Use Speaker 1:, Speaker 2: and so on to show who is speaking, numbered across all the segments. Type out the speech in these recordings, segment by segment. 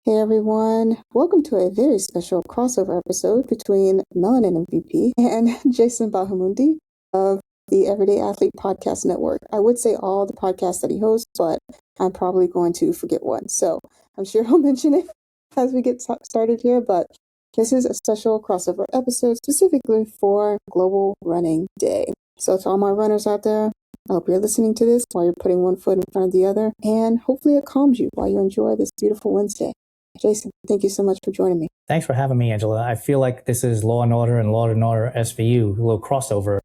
Speaker 1: Hey everyone, welcome to a very special crossover episode between Melanin MVP and Jason Bahamundi of the Everyday Athlete Podcast Network. I would say all the podcasts that he hosts, but I'm probably going to forget one. So I'm sure he'll mention it as we get started here, but this is a special crossover episode specifically for Global Running Day. So to all my runners out there, I hope you're listening to this while you're putting one foot in front of the other, and hopefully it calms you while you enjoy this beautiful Wednesday. Jason, thank you so much for joining me.
Speaker 2: Thanks for having me, Angela. I feel like this is Law & Order and Law & Order SVU, a little crossover.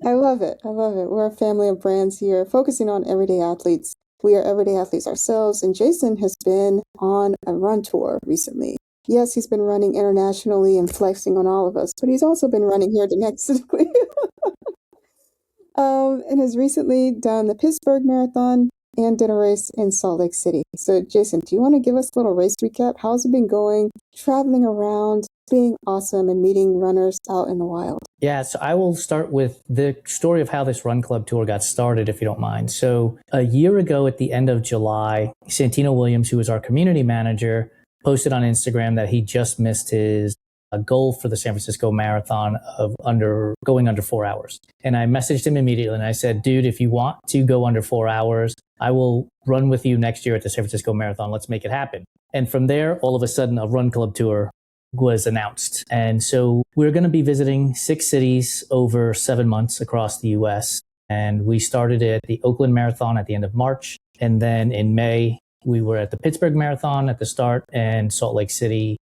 Speaker 1: I love it. We're a family of brands here focusing on everyday athletes. We are everyday athletes ourselves, and Jason has been on a run tour recently. Yes, he's been running internationally and flexing on all of us, but he's also been running here domestically. And has recently done the Pittsburgh Marathon and did a race in Salt Lake City. So Jason, do you want to give us a little race recap? How's it been going, traveling around, being awesome and meeting runners out in the wild?
Speaker 2: Yeah, so I will start with the story of how this Run Club tour got started, if you don't mind. So a year ago at the end of July, Santino Williams, who was our community manager, posted on Instagram that he just missed his goal for the San Francisco Marathon of going under 4 hours. And I messaged him immediately and I said, dude, if you want to go under 4 hours, I will run with you next year at the San Francisco Marathon. Let's make it happen. And from there, all of a sudden, a Run Club tour was announced. And so we're going to be visiting 6 cities over 7 months across the US. And we started at the Oakland Marathon at the end of March. And then in May, we were at the Pittsburgh Marathon at the start and Salt Lake City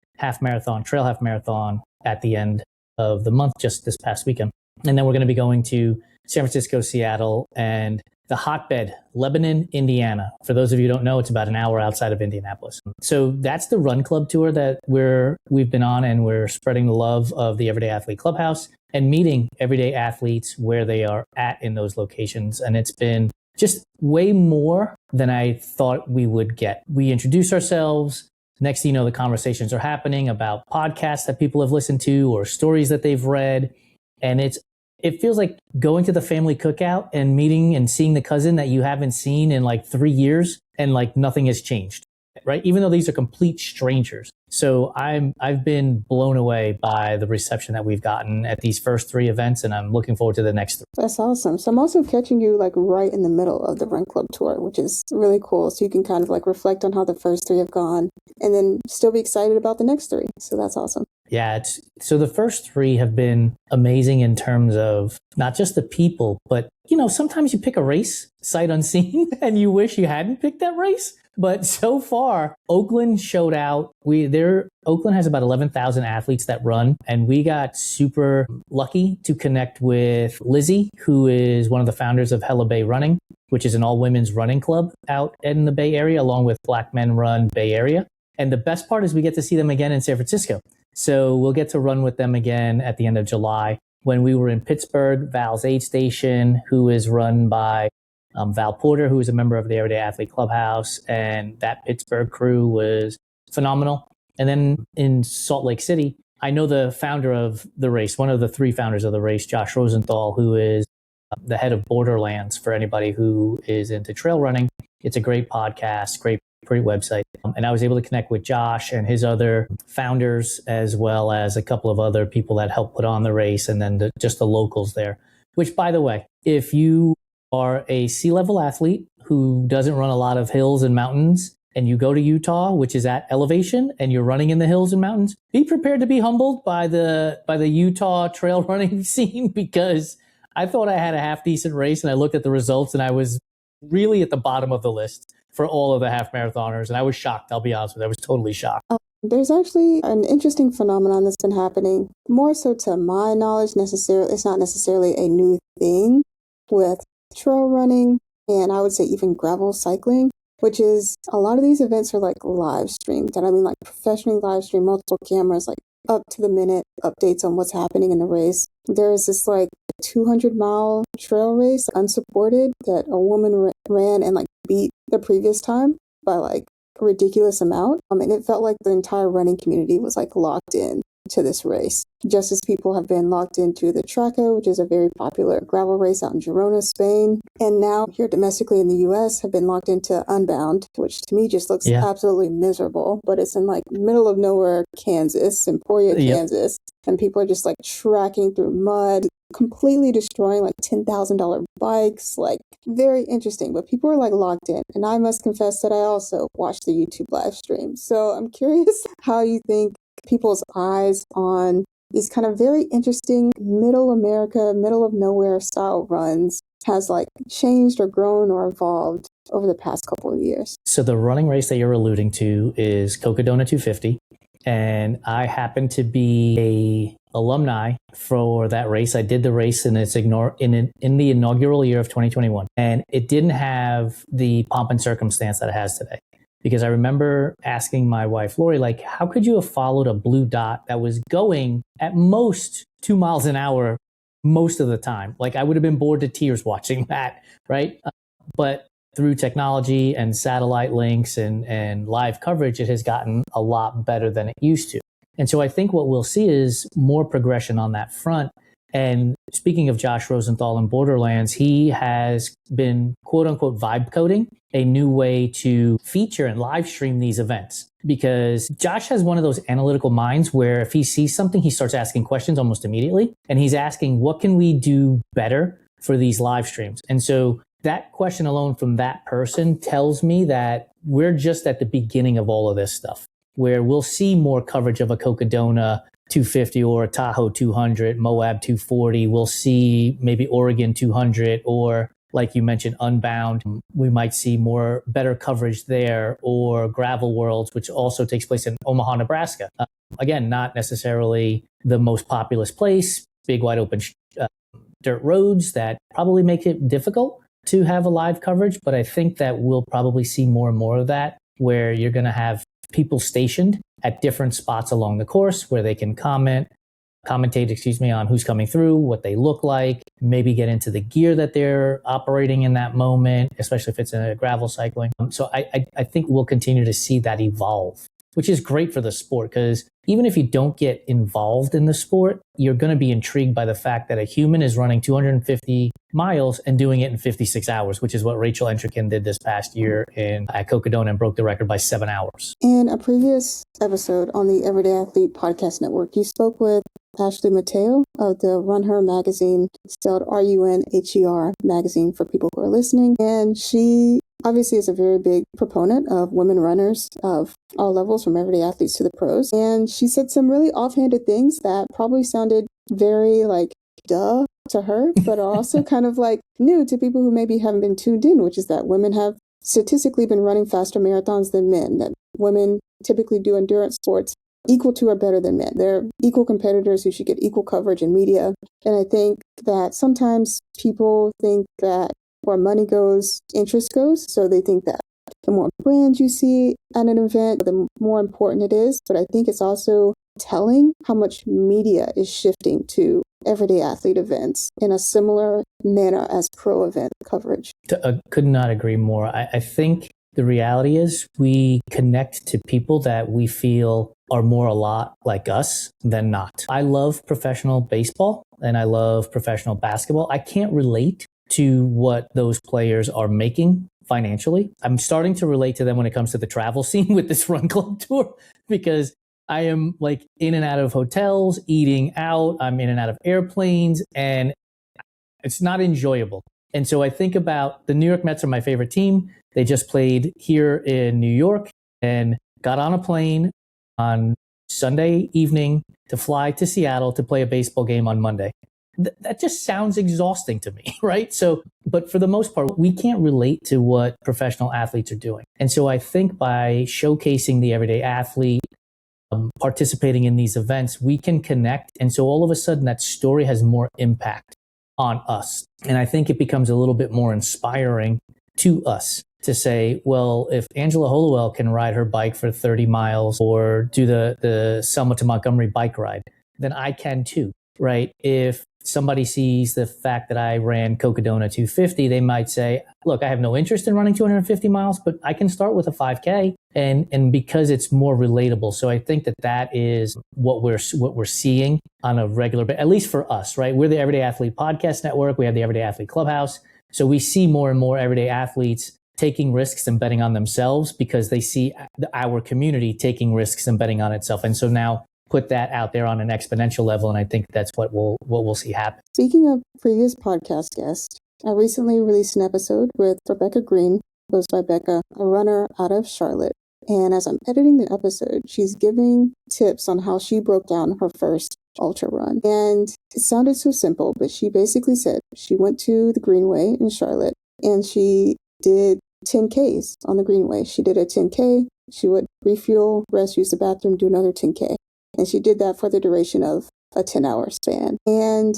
Speaker 2: trail half marathon at the end of the month, just this past weekend. And then we're going to be going to San Francisco, Seattle, and the hotbed, Lebanon, Indiana. For those of you who don't know, it's about an hour outside of Indianapolis. So that's the Run Club tour that we've been on, and we're spreading the love of the Everyday Athlete Clubhouse and meeting everyday athletes where they are at in those locations. And it's been just way more than I thought we would get. We introduce ourselves. Next thing you know, the conversations are happening about podcasts that people have listened to or stories that they've read. And it feels like going to the family cookout and meeting and seeing the cousin that you haven't seen in like 3 years and like nothing has changed, right? Even though these are complete strangers. So I've been blown away by the reception that we've gotten at these first 3 events, and I'm looking forward to the next 3.
Speaker 1: That's awesome. So I'm also catching you like right in the middle of the Run Club tour, which is really cool. So you can kind of like reflect on how the first 3 have gone and then still be excited about the next 3. So that's awesome.
Speaker 2: Yeah, so the first 3 have been amazing in terms of not just the people, but sometimes you pick a race sight unseen and you wish you hadn't picked that race. But so far, Oakland showed out. Oakland has about 11,000 athletes that run, and we got super lucky to connect with Lizzie, who is one of the founders of Hella Bay Running, which is an all-women's running club out in the Bay Area, along with Black Men Run Bay Area. And the best part is we get to see them again in San Francisco. So we'll get to run with them again at the end of July. When we were in Pittsburgh, Val's aid station, who is run by Val Porter, who is a member of the Everyday Athlete Clubhouse, and that Pittsburgh crew was phenomenal. And then in Salt Lake City, I know the founder of the race, one of the 3 founders of the race, Josh Rosenthal, who is the head of Borderlands for anybody who is into trail running. It's a great podcast, great website. And I was able to connect with Josh and his other founders, as well as a couple of other people that helped put on the race, and then just the locals there. Which, by the way, if you are a sea-level athlete who doesn't run a lot of hills and mountains, and you go to Utah, which is at elevation, and you're running in the hills and mountains, be prepared to be humbled by the Utah trail running scene, because I thought I had a half-decent race, and I looked at the results, and I was really at the bottom of the list for all of the half marathoners. And I was shocked. I'll be honest with you. I was totally shocked.
Speaker 1: There's actually an interesting phenomenon that's been happening, more so to my knowledge. It's not necessarily a new thing with trail running, and I would say even gravel cycling, which is a lot of these events are like live streamed. And I mean like professionally live streamed, multiple cameras, like up to the minute updates on what's happening in the race. There's this like 200-mile trail race unsupported that a woman ran and like beat the previous time by like ridiculous amount. And it felt like the entire running community was like locked in to this race. Just as people have been locked into the Traco, which is a very popular gravel race out in Girona, Spain. And now here domestically in the US have been locked into Unbound, which to me just looks absolutely miserable. But it's in like middle of nowhere, Kansas, Emporia, Kansas. And people are just like tracking through mud, completely destroying like $10,000 bikes, like very interesting. But people are like locked in. And I must confess that I also watched the YouTube live stream. So I'm curious how you think people's eyes on these kind of very interesting middle America, middle of nowhere style runs has like changed or grown or evolved over the past couple of years.
Speaker 2: So the running race that you're alluding to is Cocodona 250. And I happen to be a alumni for that race. I did the race in the inaugural year of 2021. And it didn't have the pomp and circumstance that it has today. Because I remember asking my wife, Lori, like, how could you have followed a blue dot that was going at most 2 miles an hour most of the time? Like, I would have been bored to tears watching that, right? But through technology and satellite links and live coverage, it has gotten a lot better than it used to. And so I think what we'll see is more progression on that front. And speaking of Josh Rosenthal and Borderlands, he has been, quote unquote, vibe coding a new way to feature and live stream these events. Because Josh has one of those analytical minds where if he sees something, he starts asking questions almost immediately. And he's asking, what can we do better for these live streams? And so that question alone from that person tells me that we're just at the beginning of all of this stuff, where we'll see more coverage of a Cocodona 250 or a Tahoe 200, Moab 240. We'll see maybe Oregon 200, or like you mentioned, Unbound. We might see better coverage there, or Gravel Worlds, which also takes place in Omaha, Nebraska. Again, not necessarily the most populous place, big wide open dirt roads that probably make it difficult to have a live coverage. But I think that we'll probably see more and more of that, where you're going to have people stationed at different spots along the course where they can commentate, on who's coming through, what they look like, maybe get into the gear that they're operating in that moment, especially if it's in a gravel cycling. So I think we'll continue to see that evolve, which is great for the sport, because even if you don't get involved in the sport, you're going to be intrigued by the fact that a human is running 250 miles and doing it in 56 hours, which is what Rachel Entrekin did this past year at Cocodona and broke the record by 7 hours.
Speaker 1: In a previous episode on the Everyday Athlete Podcast Network, you spoke with Ashley Mateo of the Run Her magazine, spelled RUNHER magazine for people who are listening. And she obviously is a very big proponent of women runners of all levels, from everyday athletes to the pros. And she said some really offhanded things that probably sounded very like duh to her, but are also kind of like new to people who maybe haven't been tuned in, which is that women have statistically been running faster marathons than men, that women typically do endurance sports equal to or better than men. They're equal competitors who should get equal coverage in media. And I think that sometimes people think that where money goes, interest goes. So they think that the more brands you see at an event, the more important it is. But I think it's also telling how much media is shifting to everyday athlete events in a similar manner as pro event coverage.
Speaker 2: Could not agree more. I think the reality is we connect to people that we feel are more a lot like us than not. I love professional baseball and I love professional basketball. I can't relate to what those players are making financially. I'm starting to relate to them when it comes to the travel scene with this Run Club tour, because I am like in and out of hotels, eating out, I'm in and out of airplanes, and it's not enjoyable. And so I think about the New York Mets are my favorite team. They just played here in New York and got on a plane on Sunday evening to fly to Seattle to play a baseball game on Monday. That just sounds exhausting to me, right? So, but for the most part, we can't relate to what professional athletes are doing. And so I think by showcasing the everyday athlete, participating in these events, we can connect. And so all of a sudden that story has more impact on us. And I think it becomes a little bit more inspiring to us to say, well, if Angela Hollowell can ride her bike for 30 miles or do the Selma to Montgomery bike ride, then I can too, right? If somebody sees the fact that I ran Cocodona 250, they might say, look, I have no interest in running 250 miles, but I can start with a 5K. And because it's more relatable. So I think that is what we're seeing on a regular basis, at least for us, right? We're the Everyday Athlete Podcast Network. We have the Everyday Athlete Clubhouse. So we see more and more everyday athletes taking risks and betting on themselves because they see our community taking risks and betting on itself. And so now put that out there on an exponential level. And I think that's what we'll see happen.
Speaker 1: Speaking of previous podcast guests, I recently released an episode with Rebecca Green, goes by Becca, a runner out of Charlotte. And as I'm editing the episode, she's giving tips on how she broke down her first ultra run. And it sounded so simple, but she basically said she went to the Greenway in Charlotte and she did 10Ks on the Greenway. She did a 10K, she would refuel, rest, use the bathroom, do another 10K. And she did that for the duration of a 10-hour span. And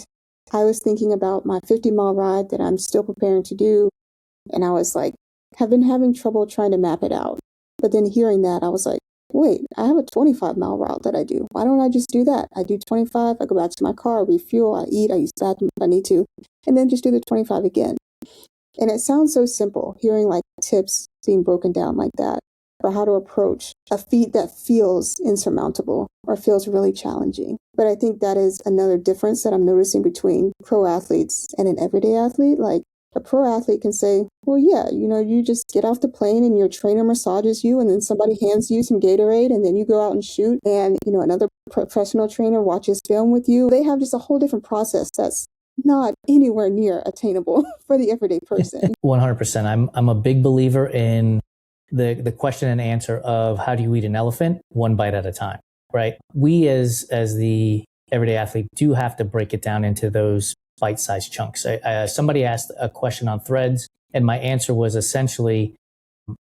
Speaker 1: I was thinking about my 50-mile ride that I'm still preparing to do. And I was like, have been having trouble trying to map it out. But then hearing that, I was like, wait, I have a 25-mile route that I do. Why don't I just do that? I do 25, I go back to my car, refuel, I eat, I use the bathroom if I need to, and then just do the 25 again. And it sounds so simple, hearing like tips being broken down like that, or how to approach a feat that feels insurmountable or feels really challenging. But I think that is another difference that I'm noticing between pro athletes and an everyday athlete. Like a pro athlete can say, well, yeah, you just get off the plane and your trainer massages you and then somebody hands you some Gatorade and then you go out and shoot and, another professional trainer watches film with you. They have just a whole different process that's not anywhere near attainable for the everyday person.
Speaker 2: 100%. I'm a big believer in the question and answer of how do you eat an elephant one bite at a time, right? We as the everyday athlete do have to break it down into those bite-sized chunks. Somebody asked a question on Threads, and my answer was essentially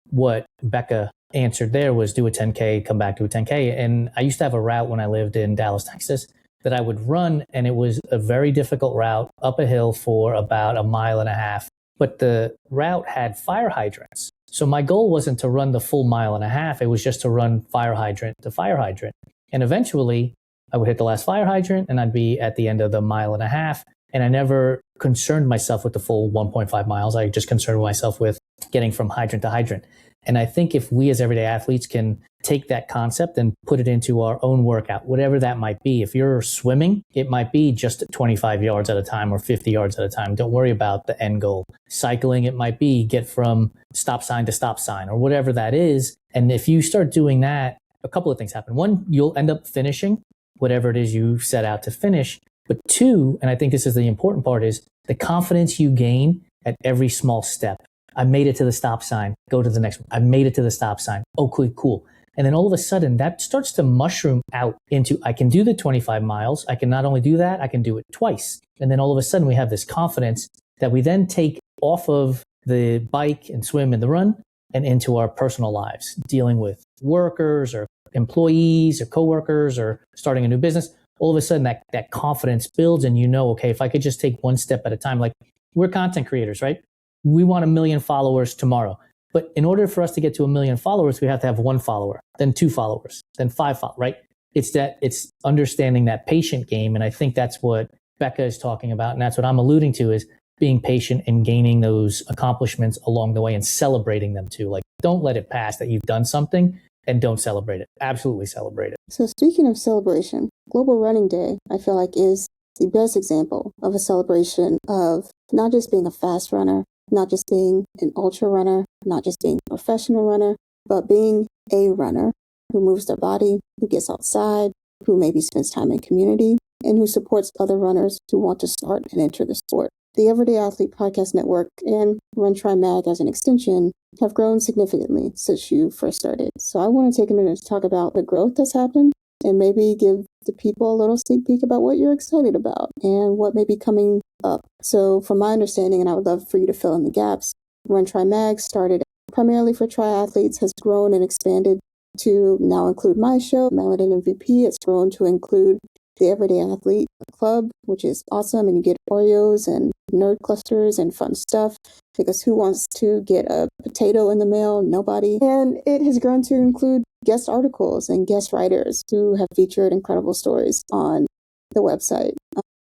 Speaker 2: what Becca answered there was do a 10K, come back to a 10K. And I used to have a route when I lived in Dallas, Texas, that I would run, and it was a very difficult route up a hill for about 1.5 miles. But the route had fire hydrants. So my goal wasn't to run the full 1.5 miles. It was just to run fire hydrant to fire hydrant. And eventually I would hit the last fire hydrant and I'd be at the end of the 1.5 miles. And I never concerned myself with the full 1.5 miles. I just concerned myself with getting from hydrant to hydrant. And I think if we as everyday athletes can take that concept and put it into our own workout, whatever that might be. If you're swimming, it might be just 25 yards at a time or 50 yards at a time. Don't worry about the end goal. Cycling, it might be get from stop sign to stop sign or whatever that is. And if you start doing that, a couple of things happen. One, you'll end up finishing whatever it is you set out to finish. But two, and I think this is the important part, is the confidence you gain at every small step. I made it to the stop sign. Go to the next one. I made it to the stop sign. Oh, cool. And then all of a sudden that starts to mushroom out into, I can do the 25 miles. I can not only do that, I can do it twice. And then all of a sudden we have this confidence that we then take off of the bike and swim and the run and into our personal lives, dealing with workers or employees or coworkers or starting a new business. All of a sudden that confidence builds and okay, if I could just take one step at a time, like we're content creators, right? We want 1 million followers tomorrow. But in order for us to get to 1 million followers, we have to have 1 follower, then 2 followers, then 5 followers, right? It's understanding that patient game. And I think that's what Becca is talking about. And that's what I'm alluding to is being patient and gaining those accomplishments along the way and celebrating them too. Like don't let it pass that you've done something and don't celebrate it. Absolutely celebrate it.
Speaker 1: So speaking of celebration, Global Running Day, I feel like is the best example of a celebration of not just being a fast runner, not just being an ultra runner, not just being a professional runner, but being a runner who moves their body, who gets outside, who maybe spends time in community, and who supports other runners who want to start and enter the sport. The Everyday Athlete Podcast Network and Run Try Mag as an extension have grown significantly since you first started. So I want to take a minute to talk about the growth that's happened and maybe give the people a little sneak peek about what you're excited about and what may be coming up. So from my understanding, and I would love for you to fill in the gaps, Run Try Mag started primarily for triathletes, has grown and expanded to now include my show, Melanin MVP. It's grown to include the Everyday Athlete Club, which is awesome. And you get Oreos and nerd clusters and fun stuff because who wants to get a potato in the mail? Nobody. And it has grown to include guest articles and guest writers who have featured incredible stories on the website.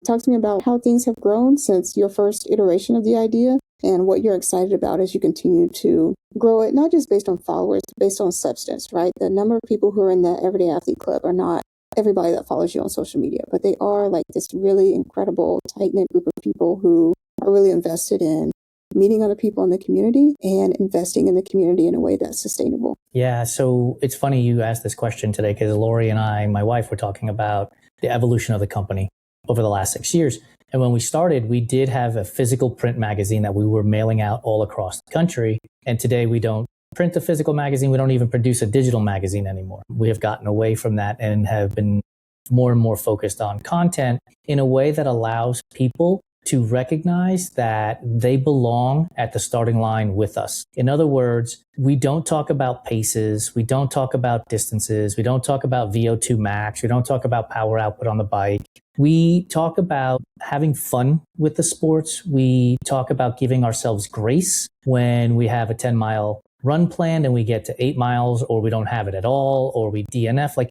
Speaker 1: Talk to me about how things have grown since your first iteration of the idea and what you're excited about as you continue to grow it, not just based on followers, but based on substance, right? The number of people who are in the Everyday Athlete Club are not everybody that follows you on social media, but they are like this really incredible, tight-knit group of people who are really invested in meeting other people in the community and investing in the community in a way that's sustainable.
Speaker 2: Yeah, so it's funny you asked this question today because Lori and I, my wife, were talking about the evolution of the company over the last 6 years. And when we started, we did have a physical print magazine that we were mailing out all across the country. And today we don't print a physical magazine. We don't even produce a digital magazine anymore. We have gotten away from that and have been more and more focused on content in a way that allows people to recognize that they belong at the starting line with us. In other words, we don't talk about paces. We don't talk about distances. We don't talk about VO2 max. We don't talk about power output on the bike. We talk about having fun with the sports. We talk about giving ourselves grace when we have a 10-mile run planned and we get to 8 miles, or we don't have it at all, or we DNF. Like,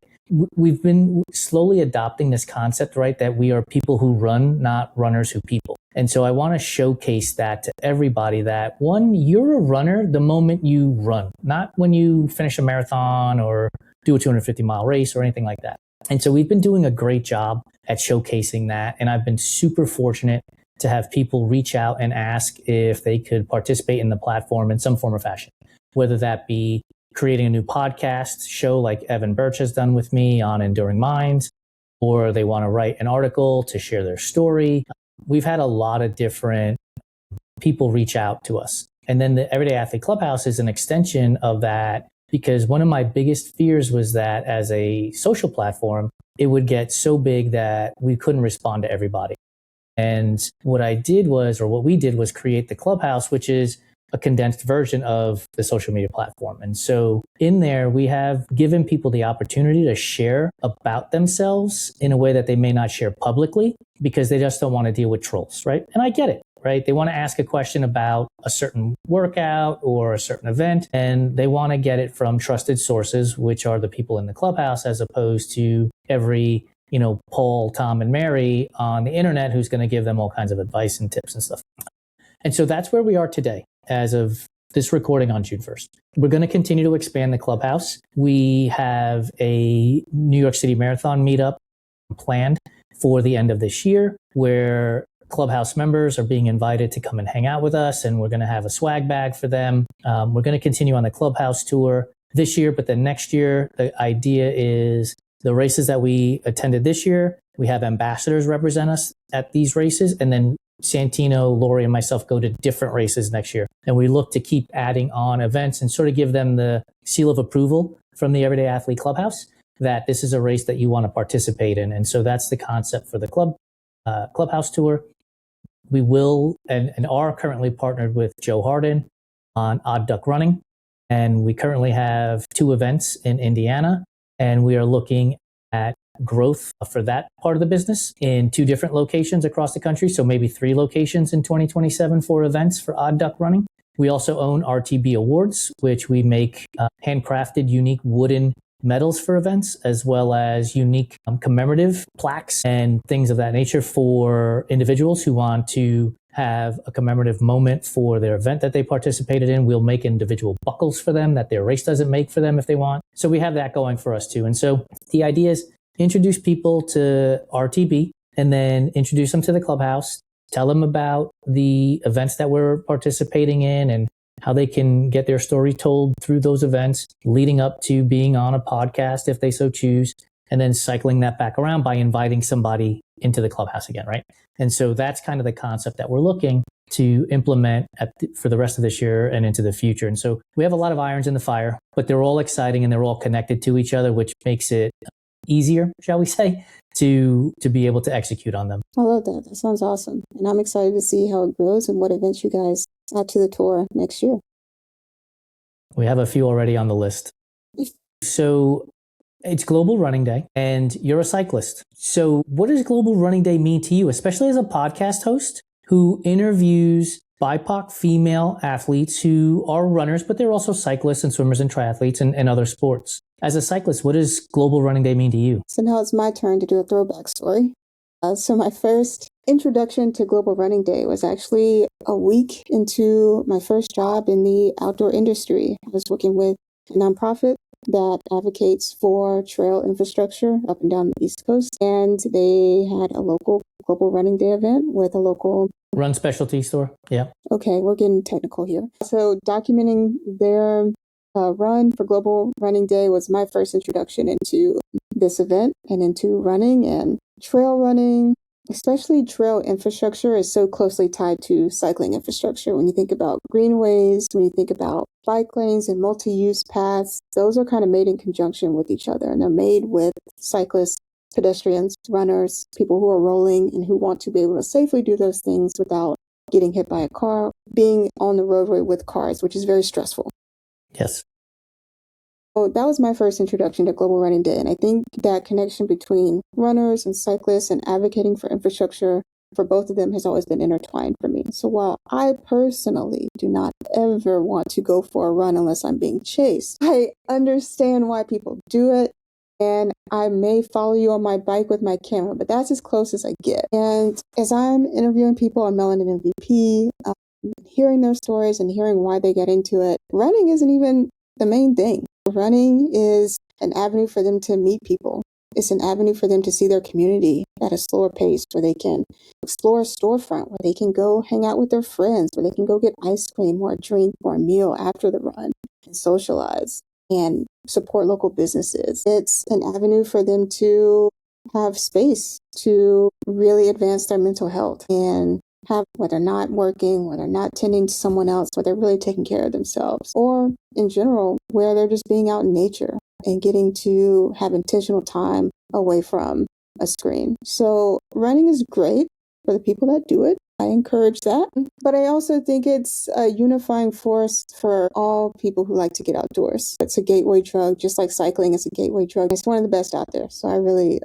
Speaker 2: we've been slowly adopting this concept, right? That we are people who run, not runners who people. And so I want to showcase that to everybody that, one, you're a runner the moment you run, not when you finish a marathon or do a 250-mile race or anything like that. And so we've been doing a great job at showcasing that. And I've been super fortunate to have people reach out and ask if they could participate in the platform in some form or fashion, whether that be creating a new podcast show like Evan Birch has done with me on Enduring Minds, or they want to write an article to share their story. We've had a lot of different people reach out to us. And then the Everyday Athlete Clubhouse is an extension of that, because one of my biggest fears was that as a social platform, it would get so big that we couldn't respond to everybody. And what we did was create the Clubhouse, which is a condensed version of the social media platform. And so in there, we have given people the opportunity to share about themselves in a way that they may not share publicly because they just don't want to deal with trolls, right? And I get it, right? They want to ask a question about a certain workout or a certain event, and they want to get it from trusted sources, which are the people in the Clubhouse, as opposed to every, Paul, Tom, and Mary on the internet who's going to give them all kinds of advice and tips and stuff. And so that's where we are today, as of this recording on June 1st. We're going to continue to expand the Clubhouse. We have a New York City Marathon meetup planned for the end of this year, where Clubhouse members are being invited to come and hang out with us, and we're going to have a swag bag for them. We're going to continue on the Clubhouse tour this year, but then next year, the idea is the races that we attended this year, we have ambassadors represent us at these races, and then Santino, Lori, and myself go to different races next year. And we look to keep adding on events and sort of give them the seal of approval from the Everyday Athlete Clubhouse that this is a race that you want to participate in. And so that's the concept for the Clubhouse tour. We will and are currently partnered with Joe Harden on Odd Duck Running. And we currently have 2 events in Indiana, and we are looking at growth for that part of the business in 2 different locations across the country. So maybe 3 locations in 2027 for events for Odd Duck Running. We also own RTB Awards, which we make handcrafted, unique wooden medals for events, as well as unique commemorative plaques and things of that nature for individuals who want to have a commemorative moment for their event that they participated in. We'll make individual buckles for them that their race doesn't make for them if they want. So we have that going for us too. And so the idea is introduce people to RTB and then introduce them to the Clubhouse, tell them about the events that we're participating in and how they can get their story told through those events, leading up to being on a podcast if they so choose, and then cycling that back around by inviting somebody into the Clubhouse again, right? And so that's kind of the concept that we're looking to implement for the rest of this year and into the future. And so we have a lot of irons in the fire, but they're all exciting and they're all connected to each other, which makes it easier, shall we say, to be able to execute on them.
Speaker 1: I love that. That sounds awesome. And I'm excited to see how it grows and what events you guys add to the tour next year.
Speaker 2: We have a few already on the list. So it's Global Running Day and you're a cyclist. So what does Global Running Day mean to you, especially as a podcast host who interviews BIPOC female athletes who are runners, but they're also cyclists and swimmers and triathletes and other sports? As a cyclist, what does Global Running Day mean to you?
Speaker 1: So now it's my turn to do a throwback story. So my first introduction to Global Running Day was actually a week into my first job in the outdoor industry. I was working with a nonprofit that advocates for trail infrastructure up and down the East Coast. And they had a local Global Running Day event with a local
Speaker 2: run specialty store. Yeah.
Speaker 1: Okay, we're getting technical here. So documenting their run for Global Running Day was my first introduction into this event and into running and trail running. Especially trail infrastructure is so closely tied to cycling infrastructure. When you think about greenways, when you think about bike lanes and multi-use paths, those are kind of made in conjunction with each other. And they're made with cyclists, pedestrians, runners, people who are rolling and who want to be able to safely do those things without getting hit by a car, being on the roadway with cars, which is very stressful.
Speaker 2: Yes.
Speaker 1: So that was my first introduction to Global Running Day. And I think that connection between runners and cyclists and advocating for infrastructure for both of them has always been intertwined for me. So while I personally do not ever want to go for a run unless I'm being chased, I understand why people do it. And I may follow you on my bike with my camera, but that's as close as I get. And as I'm interviewing people on Melanin MVP, hearing their stories and hearing why they get into it, running isn't even the main thing. Running is an avenue for them to meet people. It's an avenue for them to see their community at a slower pace, where they can explore a storefront, where they can go hang out with their friends, where they can go get ice cream or a drink or a meal after the run and socialize and support local businesses. It's an avenue for them to have space to really advance their mental health and have, whether not working, whether not tending to someone else, whether they're really taking care of themselves, or in general, where they're just being out in nature and getting to have intentional time away from a screen. So running is great for the people that do it. I encourage that. But I also think it's a unifying force for all people who like to get outdoors. It's a gateway drug, just like cycling is a gateway drug. It's one of the best out there. So I really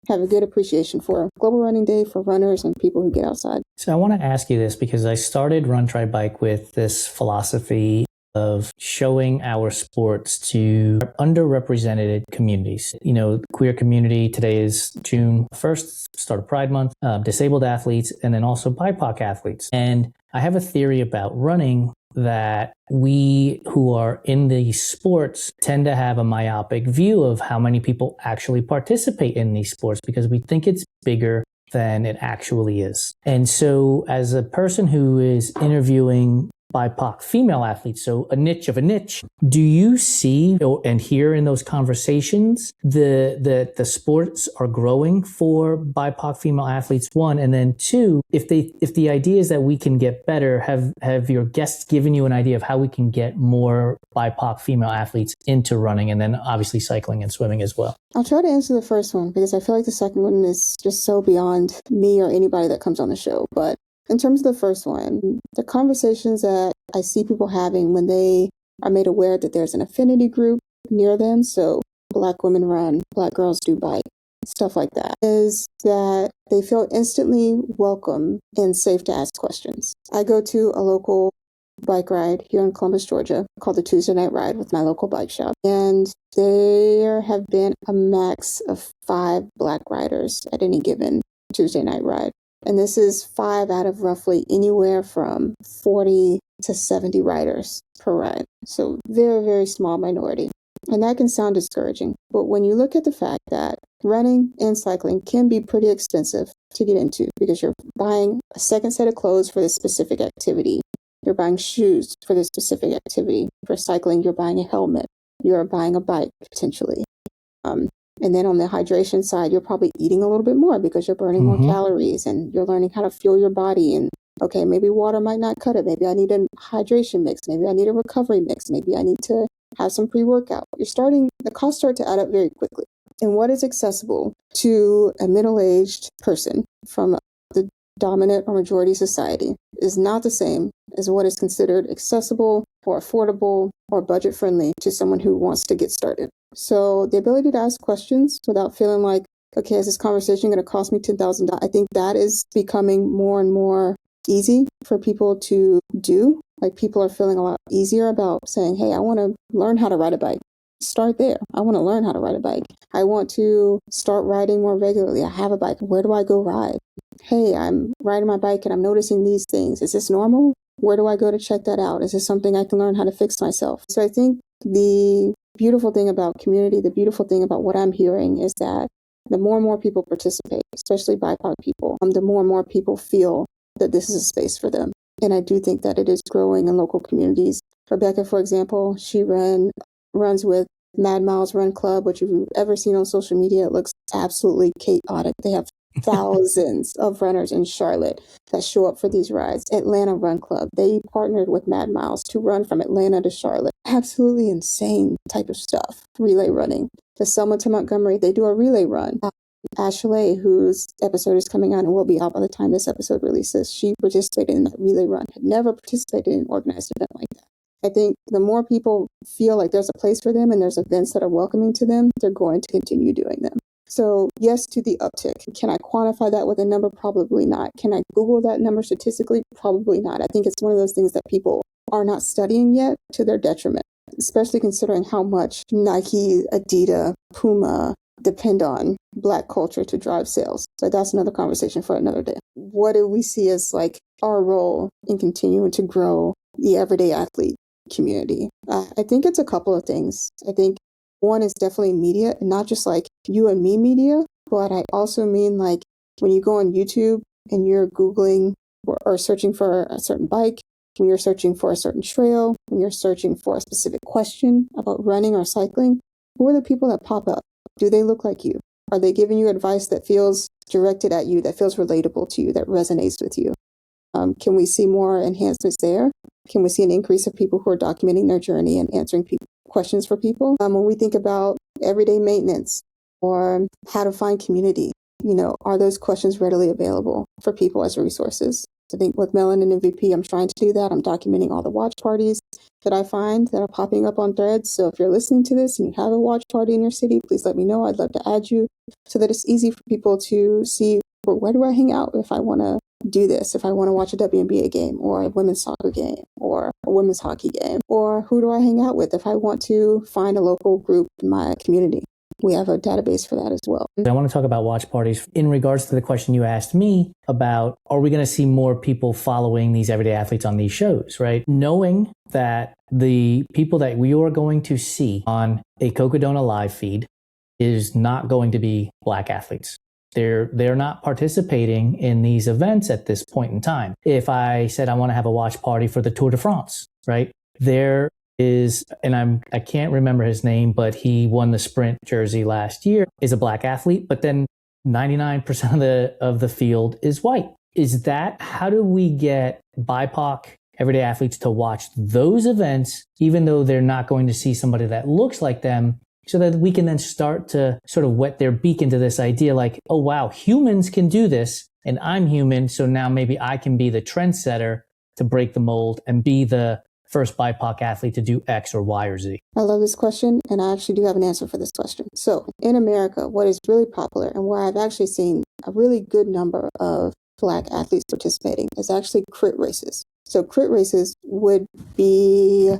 Speaker 1: have a good appreciation for Global Running Day for runners and people who get outside.
Speaker 2: So I want to ask you this because I started Run Try Bike with this philosophy of showing our sports to underrepresented communities. You know, queer community, today is June 1st, start of Pride Month, disabled athletes, and then also BIPOC athletes. And I have a theory about running that we who are in these sports tend to have a myopic view of how many people actually participate in these sports because we think it's bigger than it actually is. And so as a person who is interviewing BIPOC female athletes, so a niche of a niche, do you see and hear in those conversations the sports are growing for BIPOC female athletes, one, and then two, if the idea is that we can get better, have your guests given you an idea of how we can get more BIPOC female athletes into running, and then obviously cycling and swimming as well?
Speaker 1: I'll try to answer the first one because I feel like the second one is just so beyond me or anybody that comes on the show. But in terms of the first one, the conversations that I see people having when they are made aware that there's an affinity group near them, so Black women run, Black girls do bike, stuff like that, is that they feel instantly welcome and safe to ask questions. I go to a local bike ride here in Columbus, Georgia, called the Tuesday Night Ride with my local bike shop. And there have been a max of 5 Black riders at any given Tuesday Night Ride. And this is 5 out of roughly anywhere from 40 to 70 riders per ride. So very, very small minority. And that can sound discouraging. But when you look at the fact that running and cycling can be pretty expensive to get into because you're buying a second set of clothes for this specific activity. You're buying shoes for this specific activity. For cycling, you're buying a helmet. You're buying a bike, potentially. And then on the hydration side, you're probably eating a little bit more because you're burning more calories and you're learning how to fuel your body. And okay, maybe water might not cut it. Maybe I need a hydration mix. Maybe I need a recovery mix. Maybe I need to have some pre-workout. The costs start to add up very quickly. And what is accessible to a middle-aged person from the dominant or majority society is not the same as what is considered accessible or affordable or budget-friendly to someone who wants to get started. So the ability to ask questions without feeling like, okay, is this conversation going to cost me $10,000? I think that is becoming more and more easy for people to do. Like people are feeling a lot easier about saying, hey, I want to learn how to ride a bike. Start there. I want to learn how to ride a bike. I want to start riding more regularly. I have a bike. Where do I go ride? hey, I'm riding my bike and I'm noticing these things. Is this normal? Where do I go to check that out? Is this something I can learn how to fix myself? So I think the beautiful thing about community, the beautiful thing about what I'm hearing is that the more and more people participate, especially BIPOC people, the more and more people feel that this is a space for them. And I do think that it is growing in local communities. Rebecca, for example, she runs with Mad Miles Run Club, which if you've ever seen on social media, it looks absolutely chaotic. They have thousands of runners in Charlotte that show up for these rides. Atlanta Run Club, they partnered with Mad Miles to run from Atlanta to Charlotte. Absolutely insane type of stuff. Relay running. The Selma to Montgomery, they do a relay run. Ashley, whose episode is coming out and will be out by the time this episode releases, she participated in that relay run, had never participated in an organized event like that. I think the more people feel like there's a place for them and there's events that are welcoming to them, they're going to continue doing them. So yes to the uptick. Can I quantify that with a number? Probably not. Can I Google that number statistically? Probably not. I think it's one of those things that people are not studying yet to their detriment, especially considering how much Nike, Adidas, Puma depend on Black culture to drive sales. So that's another conversation for another day. What do we see as like our role in continuing to grow the everyday athlete community? I think it's a couple of things. I think one is definitely media, and not just like you and me media, but I also mean like when you go on YouTube and you're Googling or searching for a certain bike, when you're searching for a certain trail, when you're searching for a specific question about running or cycling, who are the people that pop up? Do they look like you? Are they giving you advice that feels directed at you, that feels relatable to you, that resonates with you? Can we see more enhancements there? Can we see an increase of people who are documenting their journey and answering questions for people? When we think about everyday maintenance or how to find community, are those questions readily available for people as resources? I think with Melanin MVP, I'm trying to do that. I'm documenting all the watch parties that I find that are popping up on Threads. So if you're listening to this and you have a watch party in your city, please let me know. I'd love to add you so that it's easy for people to see, where do I hang out if I want to do this, if I want to watch a WNBA game or a women's soccer game or a women's hockey game, or who do I hang out with if I want to find a local group in my community? We have a database for that as well.
Speaker 2: I want to talk about watch parties in regards to the question you asked me about, are we going to see more people following these everyday athletes on these shows, right? Knowing that the people that we are going to see on a Cocodona live feed is not going to be Black athletes. They're not participating in these events at this point in time. If I said I want to have a watch party for the Tour de France, right? There is, and I can't remember his name, but he won the sprint jersey last year, is a Black athlete, but then 99% of the field is white. How do we get BIPOC everyday athletes to watch those events, even though they're not going to see somebody that looks like them, so that we can then start to sort of wet their beak into this idea like, oh, wow, humans can do this and I'm human. So now maybe I can be the trendsetter to break the mold and be the first BIPOC athlete to do X or Y or Z.
Speaker 1: I love this question, and I actually do have an answer for this question. So in America, what is really popular and where I've actually seen a really good number of Black athletes participating is actually crit races. So crit races would be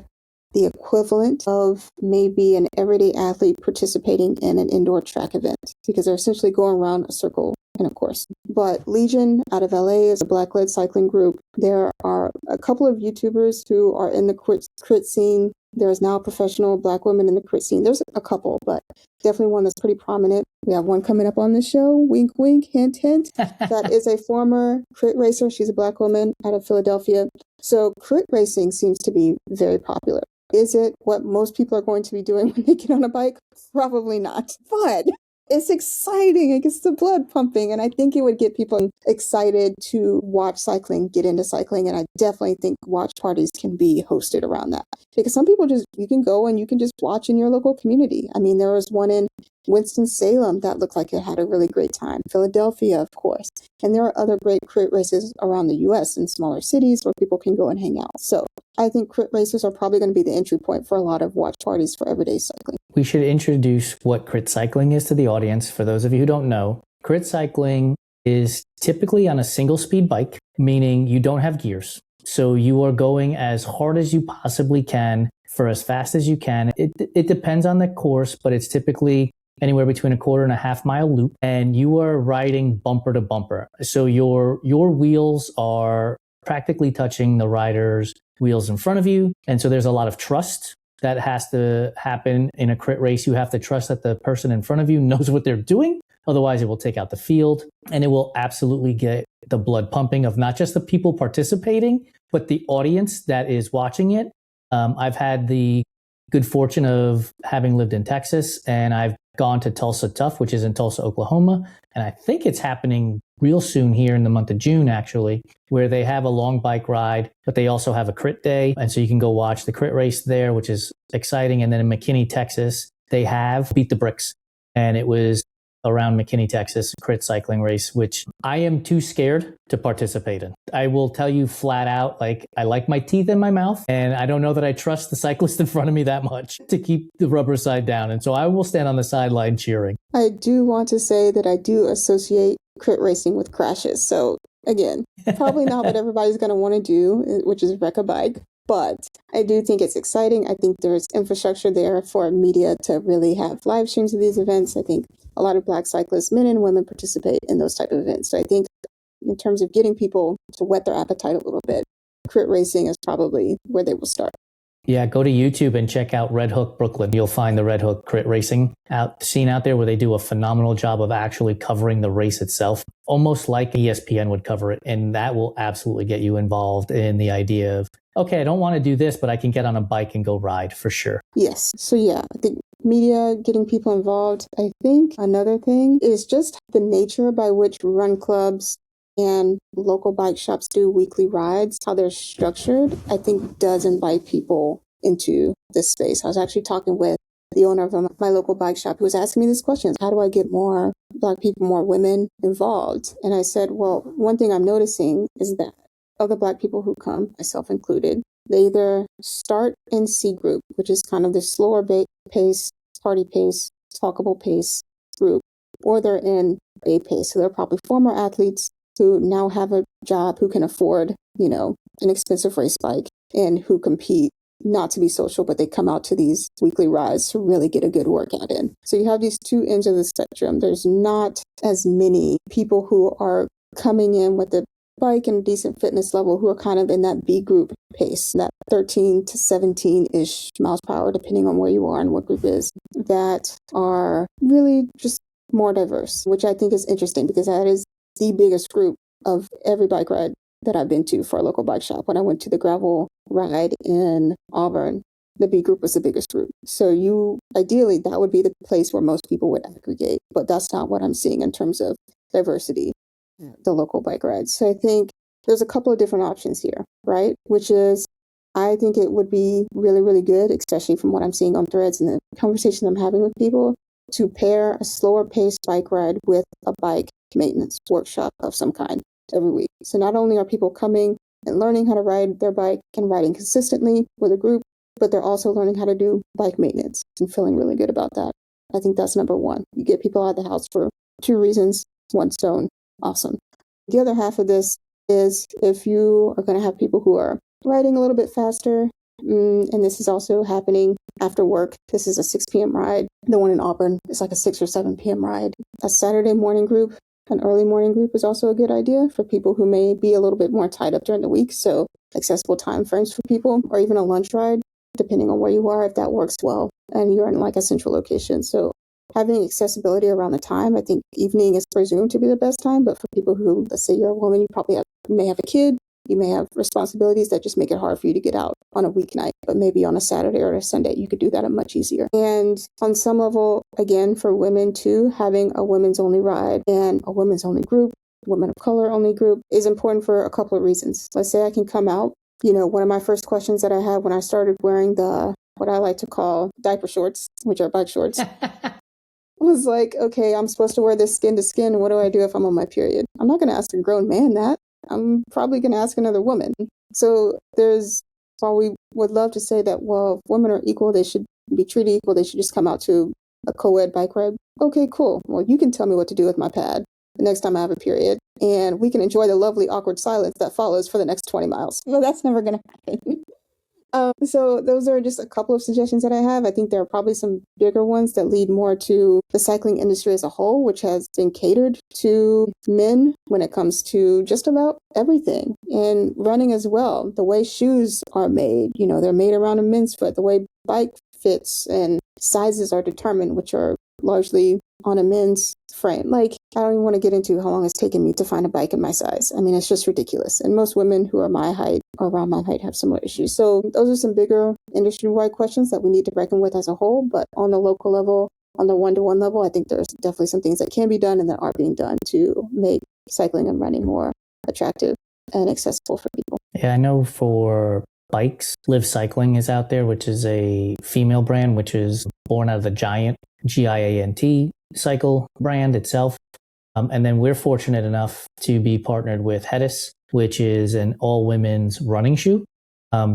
Speaker 1: the equivalent of maybe an everyday athlete participating in an indoor track event, because they're essentially going around a circle in a course. But Legion out of LA is a Black-led cycling group. There are a couple of YouTubers who are in the crit scene. There's now a professional Black woman in the crit scene. There's a couple, but definitely one that's pretty prominent. We have one coming up on the show, wink, wink, hint, hint. That is a former crit racer. She's a Black woman out of Philadelphia. So crit racing seems to be very popular. Is it what most people are going to be doing when they get on a bike? Probably not. But it's exciting. It gets the blood pumping. And I think it would get people excited to watch cycling, get into cycling. And I definitely think watch parties can be hosted around that. Because some people you can go and you can just watch in your local community. I mean, there was one in Winston-Salem that looked like it had a really great time. Philadelphia, of course. And there are other great crit races around the U.S. in smaller cities where people can go and hang out. So I think crit races are probably going to be the entry point for a lot of watch parties for everyday cycling.
Speaker 2: We should introduce what crit cycling is to the audience. For those of you who don't know, crit cycling is typically on a single speed bike, meaning you don't have gears. So you are going as hard as you possibly can for as fast as you can. It depends on the course, but it's typically anywhere between a quarter and a half mile loop, and you are riding bumper to bumper. So your wheels are practically touching the rider's wheels in front of you. And so there's a lot of trust that has to happen in a crit race. You have to trust that the person in front of you knows what they're doing. Otherwise, it will take out the field, and it will absolutely get the blood pumping of not just the people participating, but the audience that is watching it. I've had the good fortune of having lived in Texas, and I've gone to Tulsa Tough, which is in Tulsa, Oklahoma. And I think it's happening real soon here in the month of June, actually, where they have a long bike ride, but they also have a crit day. And so you can go watch the crit race there, which is exciting. And then in McKinney, Texas, they have Beat the Bricks. And it was around McKinney, Texas, crit cycling race, which I am too scared to participate in. I will tell you flat out, like, I like my teeth in my mouth, and I don't know that I trust the cyclist in front of me that much to keep the rubber side down. And so I will stand on the sideline cheering.
Speaker 1: I do want to say that I do associate crit racing with crashes. So again, probably not what everybody's going to want to do, which is wreck a bike. But I do think it's exciting. I think there's infrastructure there for media to really have live streams of these events. I think a lot of Black cyclists, men and women, participate in those type of events. So I think in terms of getting people to whet their appetite a little bit, crit racing is probably where they will start.
Speaker 2: Yeah, go to YouTube and check out Red Hook Brooklyn. You'll find the Red Hook crit racing scene out there where they do a phenomenal job of actually covering the race itself, almost like ESPN would cover it. And that will absolutely get you involved in the idea of, okay, I don't want to do this, but I can get on a bike and go ride for sure.
Speaker 1: Yes. So yeah, I think media, getting people involved. I think another thing is just the nature by which run clubs and local bike shops do weekly rides, how they're structured, I think does invite people into this space. I was actually talking with the owner of my local bike shop who was asking me these questions. How do I get more Black people, more women involved? And I said, well, one thing I'm noticing is that of the Black people who come, myself included, they either start in C group, which is kind of the slower pace, party pace, talkable pace group, or they're in A pace. So they're probably former athletes who now have a job, who can afford, an expensive race bike, and who compete not to be social, but they come out to these weekly rides to really get a good workout in. So you have these two ends of the spectrum. There's not as many people who are coming in with a bike and a decent fitness level who are kind of in that B group pace, that 13 to 17-ish miles per hour, depending on where you are and what group is, that are really just more diverse, which I think is interesting because that is the biggest group of every bike ride that I've been to for a local bike shop. When I went to the gravel ride in Auburn, the B group was the biggest group. So ideally, that would be the place where most people would aggregate, but that's not what I'm seeing in terms of diversity, the local bike rides. So I think there's a couple of different options here, right? Which is, I think it would be really, really good, especially from what I'm seeing on threads and the conversations I'm having with people, to pair a slower paced bike ride with a bike maintenance workshop of some kind every week. So not only are people coming and learning how to ride their bike and riding consistently with a group, but they're also learning how to do bike maintenance and feeling really good about that. I think that's number one. You get people out of the house for two reasons, one stone. Awesome. The other half of this is if you are going to have people who are riding a little bit faster, and this is also happening after work. This is a 6 p.m. ride. The one in Auburn is like a 6 or 7 p.m. ride. A Saturday morning group, an early morning group is also a good idea for people who may be a little bit more tied up during the week. So accessible time frames for people, or even a lunch ride, depending on where you are, if that works well and you're in like a central location. So having accessibility around the time, I think evening is presumed to be the best time, but for people who, let's say you're a woman, you may have a kid, you may have responsibilities that just make it hard for you to get out on a weeknight, but maybe on a Saturday or a Sunday, you could do that much easier. And on some level, again, for women too, having a women's only ride and a women's only group, women of color only group is important for a couple of reasons. Let's say I can come out, one of my first questions that I had when I started wearing what I like to call diaper shorts, which are bike shorts, was like, okay, I'm supposed to wear this skin to skin. What do I do if I'm on my period? I'm not going to ask a grown man that. I'm probably going to ask another woman. So while we would love to say that, well, if women are equal, they should be treated equal, they should just come out to a co-ed bike ride. Okay, cool. Well, you can tell me what to do with my pad the next time I have a period, and we can enjoy the lovely awkward silence that follows for the next 20 miles. Well, that's never going to happen. So those are just a couple of suggestions that I have. I think there are probably some bigger ones that lead more to the cycling industry as a whole, which has been catered to men when it comes to just about everything, and running as well. The way shoes are made, they're made around a men's foot. The way bike fits and sizes are determined, which are largely on a men's frame. Like, I don't even want to get into how long it's taken me to find a bike in my size. I mean, it's just ridiculous. And most women who are my height or around my height have similar issues. So those are some bigger industry-wide questions that we need to reckon with as a whole. But on the local level, on the one-to-one level, I think there's definitely some things that can be done and that are being done to make cycling and running more attractive and accessible for people.
Speaker 2: Yeah, I know for bikes, Live Cycling is out there, which is a female brand, which is born out of the Giant, GIANT cycle brand itself. And then we're fortunate enough to be partnered with Hedis, which is an all-women's running shoe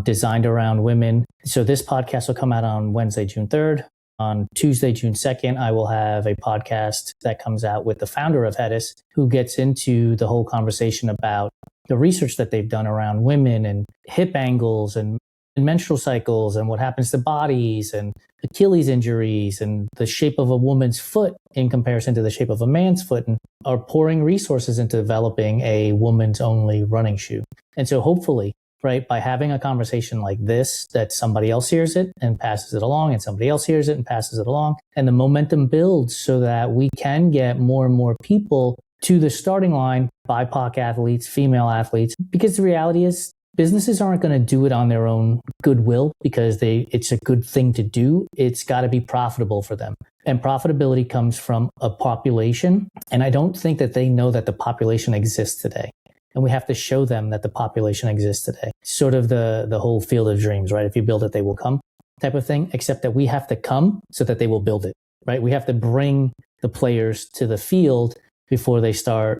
Speaker 2: designed around women. So this podcast will come out on Wednesday, June 3rd. On Tuesday, June 2nd, I will have a podcast that comes out with the founder of Hedis, who gets into the whole conversation about the research that they've done around women and hip angles and menstrual cycles and what happens to bodies and Achilles injuries and the shape of a woman's foot in comparison to the shape of a man's foot, and are pouring resources into developing a woman's only running shoe. And so hopefully, right, by having a conversation like this, that somebody else hears it and passes it along, and somebody else hears it and passes it along, and the momentum builds so that we can get more and more people to the starting line, BIPOC athletes, female athletes, because the reality is businesses aren't going to do it on their own goodwill because it's a good thing to do. It's got to be profitable for them. And profitability comes from a population. And I don't think that they know that the population exists today. And we have to show them that the population exists today. Sort of the whole field of dreams, right? If you build it, they will come type of thing, except that we have to come so that they will build it, right? We have to bring the players to the field before they start,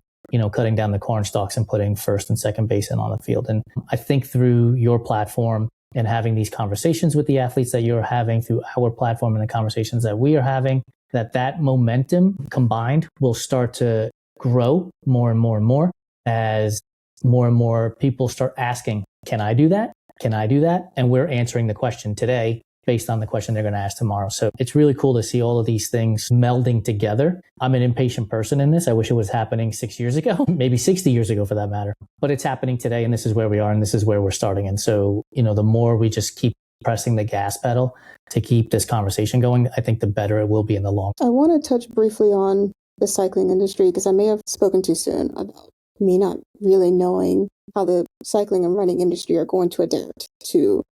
Speaker 2: cutting down the corn stalks and putting first and second base in on the field. And I think through your platform and having these conversations with the athletes that you're having, through our platform and the conversations that we are having, that momentum combined will start to grow more and more and more as more and more people start asking, can I do that? Can I do that? And we're answering the question today based on the question they're going to ask tomorrow. So it's really cool to see all of these things melding together. I'm an impatient person in this. I wish it was happening 6 years ago, maybe 60 years ago for that matter. But it's happening today, and this is where we are, and this is where we're starting. And so, the more we just keep pressing the gas pedal to keep this conversation going, I think the better it will be in the long
Speaker 1: term. I want to touch briefly on the cycling industry because I may have spoken too soon about me not really knowing how the cycling and running industry are going to adapt to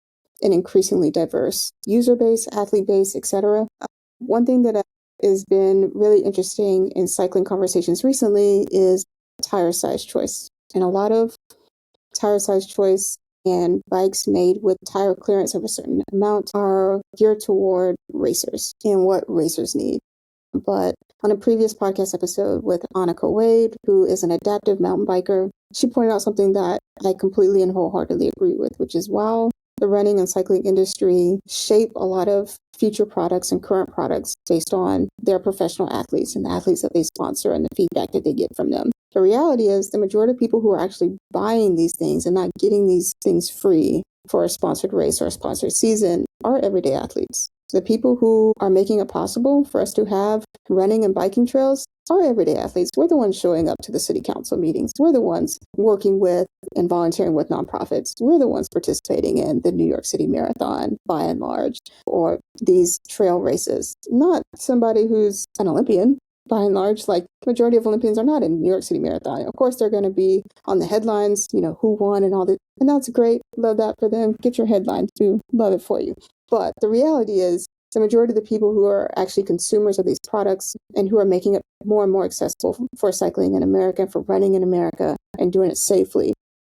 Speaker 1: an increasingly diverse user base, athlete base, etc. One thing that has been really interesting in cycling conversations recently is tire size choice. And a lot of tire size choice and bikes made with tire clearance of a certain amount are geared toward racers and what racers need. But on a previous podcast episode with Annika Wade, who is an adaptive mountain biker, she pointed out something that I completely and wholeheartedly agree with, which is while the running and cycling industry shape a lot of future products and current products based on their professional athletes and the athletes that they sponsor and the feedback that they get from them. The reality is the majority of people who are actually buying these things and not getting these things free for a sponsored race or a sponsored season are everyday athletes. The people who are making it possible for us to have running and biking trails are everyday athletes. We're the ones showing up to the city council meetings. We're the ones working with and volunteering with nonprofits. We're the ones participating in the New York City Marathon, by and large, or these trail races. Not somebody who's an Olympian, by and large. Like, majority of Olympians are not in New York City Marathon. Of course, they're going to be on the headlines, who won and all that. And that's great. Love that for them. Get your headlines too. Love it for you. But the reality is the majority of the people who are actually consumers of these products and who are making it more and more accessible for cycling in America, for running in America, and doing it safely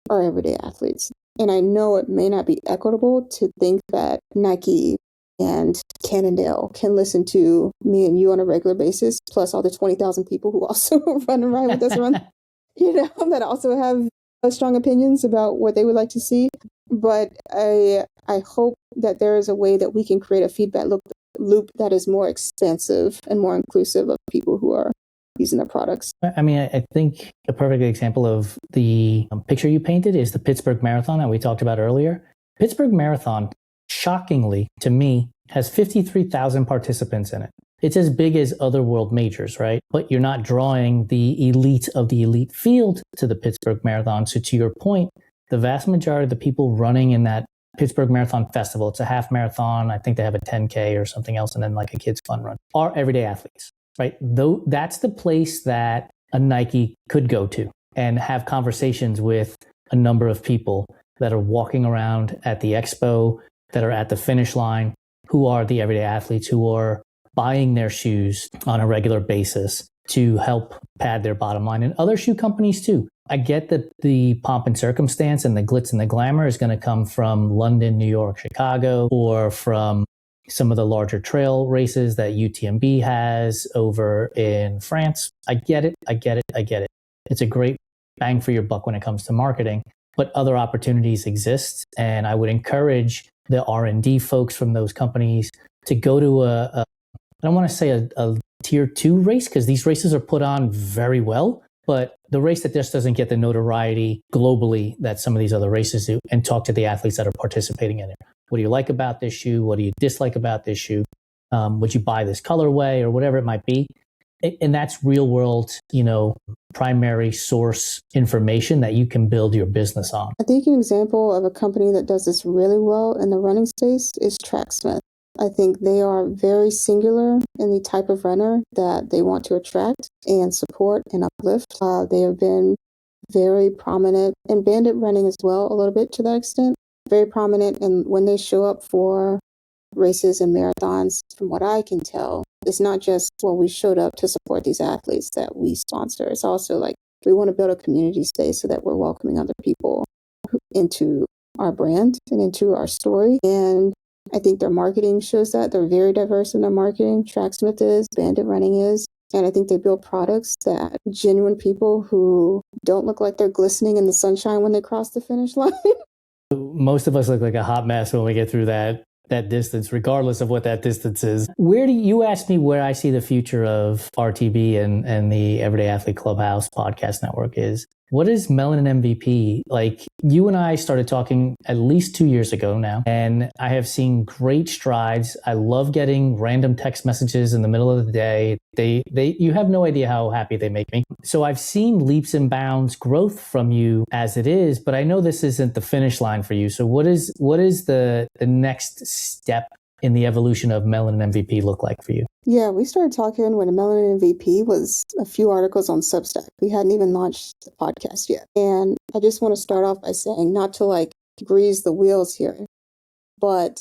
Speaker 1: are everyday athletes. And I know it may not be equitable to think that Nike and Cannondale can listen to me and you on a regular basis, plus all the 20,000 people who also run and ride with us around, that also have strong opinions about what they would like to see. But I hope that there is a way that we can create a feedback loop that is more expansive and more inclusive of people who are using their products.
Speaker 2: I mean, I think a perfect example of the picture you painted is the Pittsburgh Marathon that we talked about earlier. Pittsburgh Marathon, shockingly to me, has 53,000 participants in it. It's as big as other world majors, right? But you're not drawing the elite of the elite field to the Pittsburgh Marathon. So to your point, the vast majority of the people running in that Pittsburgh Marathon Festival, it's a half marathon. I think they have a 10K or something else, and then like a kids fun run, are everyday athletes, right? Though that's the place that a Nike could go to and have conversations with a number of people that are walking around at the expo, that are at the finish line, who are the everyday athletes, who are buying their shoes on a regular basis to help pad their bottom line, and other shoe companies too. I get that the pomp and circumstance and the glitz and the glamour is going to come from London, New York, Chicago, or from some of the larger trail races that UTMB has over in France. I get it. It's a great bang for your buck when it comes to marketing, but other opportunities exist. And I would encourage the R&D folks from those companies to go to I don't want to say a tier 2 race, because these races are put on very well, but the race that just doesn't get the notoriety globally that some of these other races do, and talk to the athletes that are participating in it. What do you like about this shoe? What do you dislike about this shoe? Would you buy this colorway or whatever it might be? And that's real world, primary source information that you can build your business on.
Speaker 1: I think an example of a company that does this really well in the running space is Tracksmith. I think they are very singular in the type of runner that they want to attract and support and uplift. They have been very prominent in bandit running as well, a little bit to that extent. Very prominent, and when they show up for races and marathons, from what I can tell, it's not just, well, we showed up to support these athletes that we sponsor. It's also like we want to build a community space so that we're welcoming other people into our brand and into our story. And I think their marketing shows that. They're very diverse in their marketing. Tracksmith is, Bandit Running is. And I think they build products that genuine people who don't look like they're glistening in the sunshine when they cross the finish line.
Speaker 2: Most of us look like a hot mess when we get through that distance, regardless of what that distance is. Where do you ask me where I see the future of RTB and the Everyday Athlete Clubhouse podcast network is? What is Melanin MVP? Like, you and I started talking at least 2 years ago now, and I have seen great strides. I love getting random text messages in the middle of the day. You have no idea how happy they make me. So I've seen leaps and bounds growth from you as it is, but I know this isn't the finish line for you. So what is the next step in the evolution of Melanin MVP look like for you?
Speaker 1: Yeah, we started talking when Melanin MVP was a few articles on Substack. We hadn't even launched the podcast yet. And I just want to start off by saying, not to grease the wheels here, but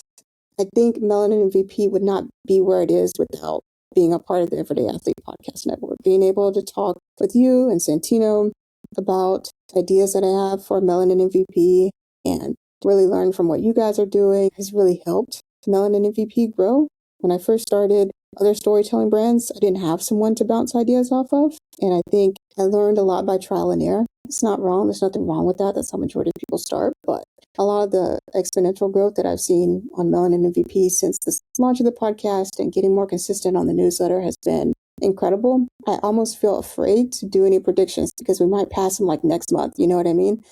Speaker 1: I think Melanin MVP would not be where it is without being a part of the Everyday Athlete Podcast Network. Being able to talk with you and Santino about ideas that I have for Melanin MVP and really learn from what you guys are doing has really helped Melanin MVP grow. When I first started other storytelling brands, I didn't have someone to bounce ideas off of. And I think I learned a lot by trial and error. It's not wrong. There's nothing wrong with that. That's how majority of people start. But a lot of the exponential growth that I've seen on Melanin MVP since the launch of the podcast and getting more consistent on the newsletter has been incredible. I almost feel afraid to do any predictions because we might pass them next month. You know what I mean?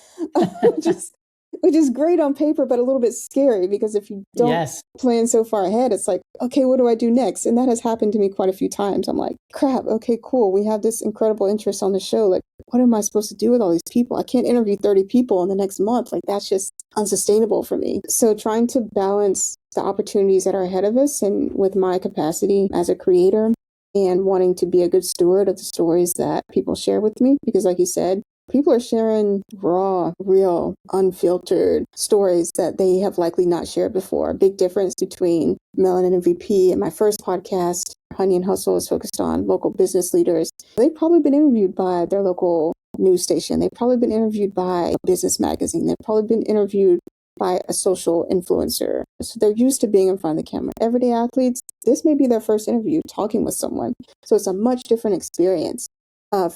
Speaker 1: Which is great on paper, but a little bit scary because if you don't plan so far ahead, it's like, okay, what do I do next? And that has happened to me quite a few times. I'm like, crap, okay, cool. We have this incredible interest on the show. What am I supposed to do with all these people? I can't interview 30 people in the next month. That's just unsustainable for me. So trying to balance the opportunities that are ahead of us and with my capacity as a creator and wanting to be a good steward of the stories that people share with me. Because like you said, people are sharing raw, real, unfiltered stories that they have likely not shared before. A big difference between Melanin MVP and my first podcast, Honey and Hustle, is focused on local business leaders. They've probably been interviewed by their local news station. They've probably been interviewed by a business magazine. They've probably been interviewed by a social influencer. So they're used to being in front of the camera. Everyday athletes, this may be their first interview talking with someone. So it's a much different experience.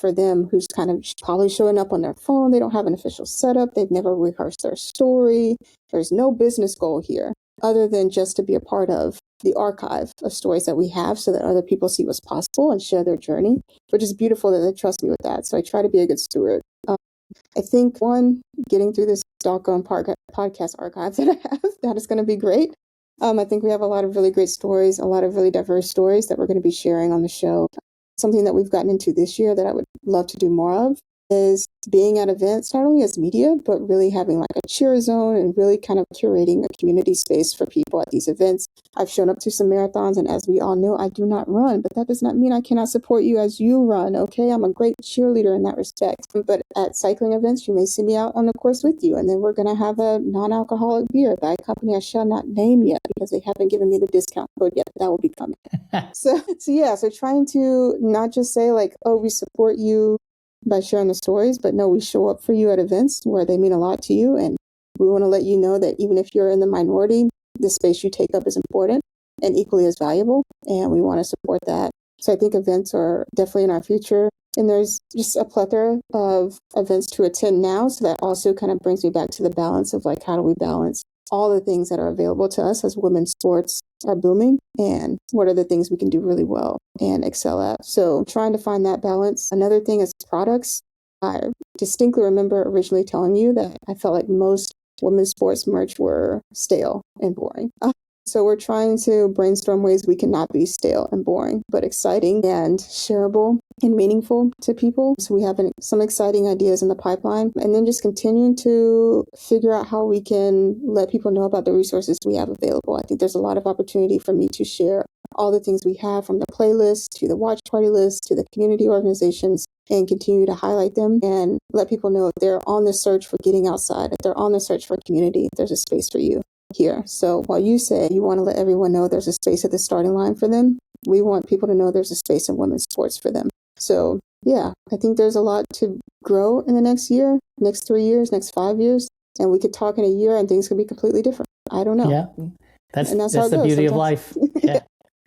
Speaker 1: For them, who's kind of probably showing up on their phone. They don't have an official setup. They've never rehearsed their story. There's no business goal here other than just to be a part of the archive of stories that we have so that other people see what's possible and share their journey, which is beautiful that they trust me with that. So I try to be a good steward. I think, one, getting through this doggone podcast archive that I have. That is going to be great. I think we have a lot of really great stories, a lot of really diverse stories that we're going to be sharing on the show. Something that we've gotten into this year that I would love to do more of is being at events, not only as media, but really having like a cheer zone and really kind of curating a community space for people at these events. I've shown up to some marathons, and as we all know, I do not run, but that does not mean I cannot support you as you run, okay? I'm a great cheerleader in that respect. But at cycling events, you may see me out on the course with you, and then we're going to have a non-alcoholic beer by a company I shall not name yet because they haven't given me the discount code yet. That will be coming. So trying to not just say like, oh, we support you by sharing the stories, but no, we show up for you at events where they mean a lot to you. And we want to let you know that even if you're in the minority, the space you take up is important and equally as valuable. And we want to support that. So I think events are definitely in our future. And there's just a plethora of events to attend now. So that also kind of brings me back to the balance of like, how do we balance all the things that are available to us as women's sports are booming, and what are the things we can do really well and excel at. So trying to find that balance. Another thing is products. I distinctly remember originally telling you that I felt like most women's sports merch were stale and boring. So we're trying to brainstorm ways we can not be stale and boring, but exciting and shareable and meaningful to people. So we have some exciting ideas in the pipeline, and then just continuing to figure out how we can let people know about the resources we have available. I think there's a lot of opportunity for me to share all the things we have, from the playlist to the watch party list to the community organizations, and continue to highlight them and let people know if they're on the search for getting outside, if they're on the search for community, there's a space for you here. So while you say you want to let everyone know there's a space at the starting line for them, we want people to know there's a space in women's sports for them. So yeah, I think there's a lot to grow in the next year, next 3 years, next 5 years, and we could talk in a year and things could be completely different. I don't know.
Speaker 2: Yeah, that's the beauty of life. Yeah.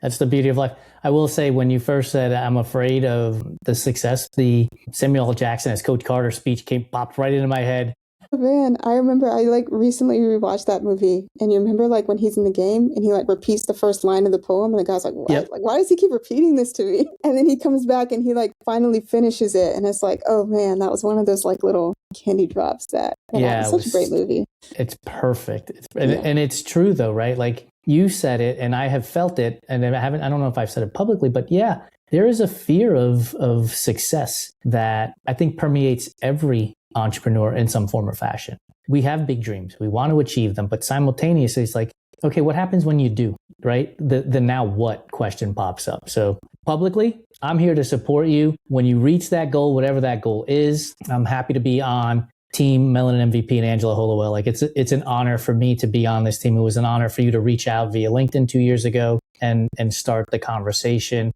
Speaker 2: That's the beauty of life. I will say, when you first said I'm afraid of the success, the Samuel L. Jackson as Coach Carter speech popped right into my head.
Speaker 1: Oh, man, I remember I recently rewatched that movie, and you remember when he's in the game and he repeats the first line of the poem, and the guy's like, what?
Speaker 2: Yep.
Speaker 1: Why does he keep repeating this to me? And then he comes back and he finally finishes it, and it's like, oh man, that was one of those little candy drops that
Speaker 2: yeah,
Speaker 1: such a great movie.
Speaker 2: It's perfect. And it's true though, right? You said it, and I have felt it, and I don't know if I've said it publicly, but yeah, there is a fear of success that I think permeates every entrepreneur in some form or fashion. We have big dreams. We want to achieve them, but simultaneously it's like, okay, what happens when you do, right? The now what question pops up. So publicly, I'm here to support you. When you reach that goal, whatever that goal is, I'm happy to be on Team Melanin MVP and Angela Hollowell. It's an honor for me to be on this team. It was an honor for you to reach out via LinkedIn 2 years ago and start the conversation.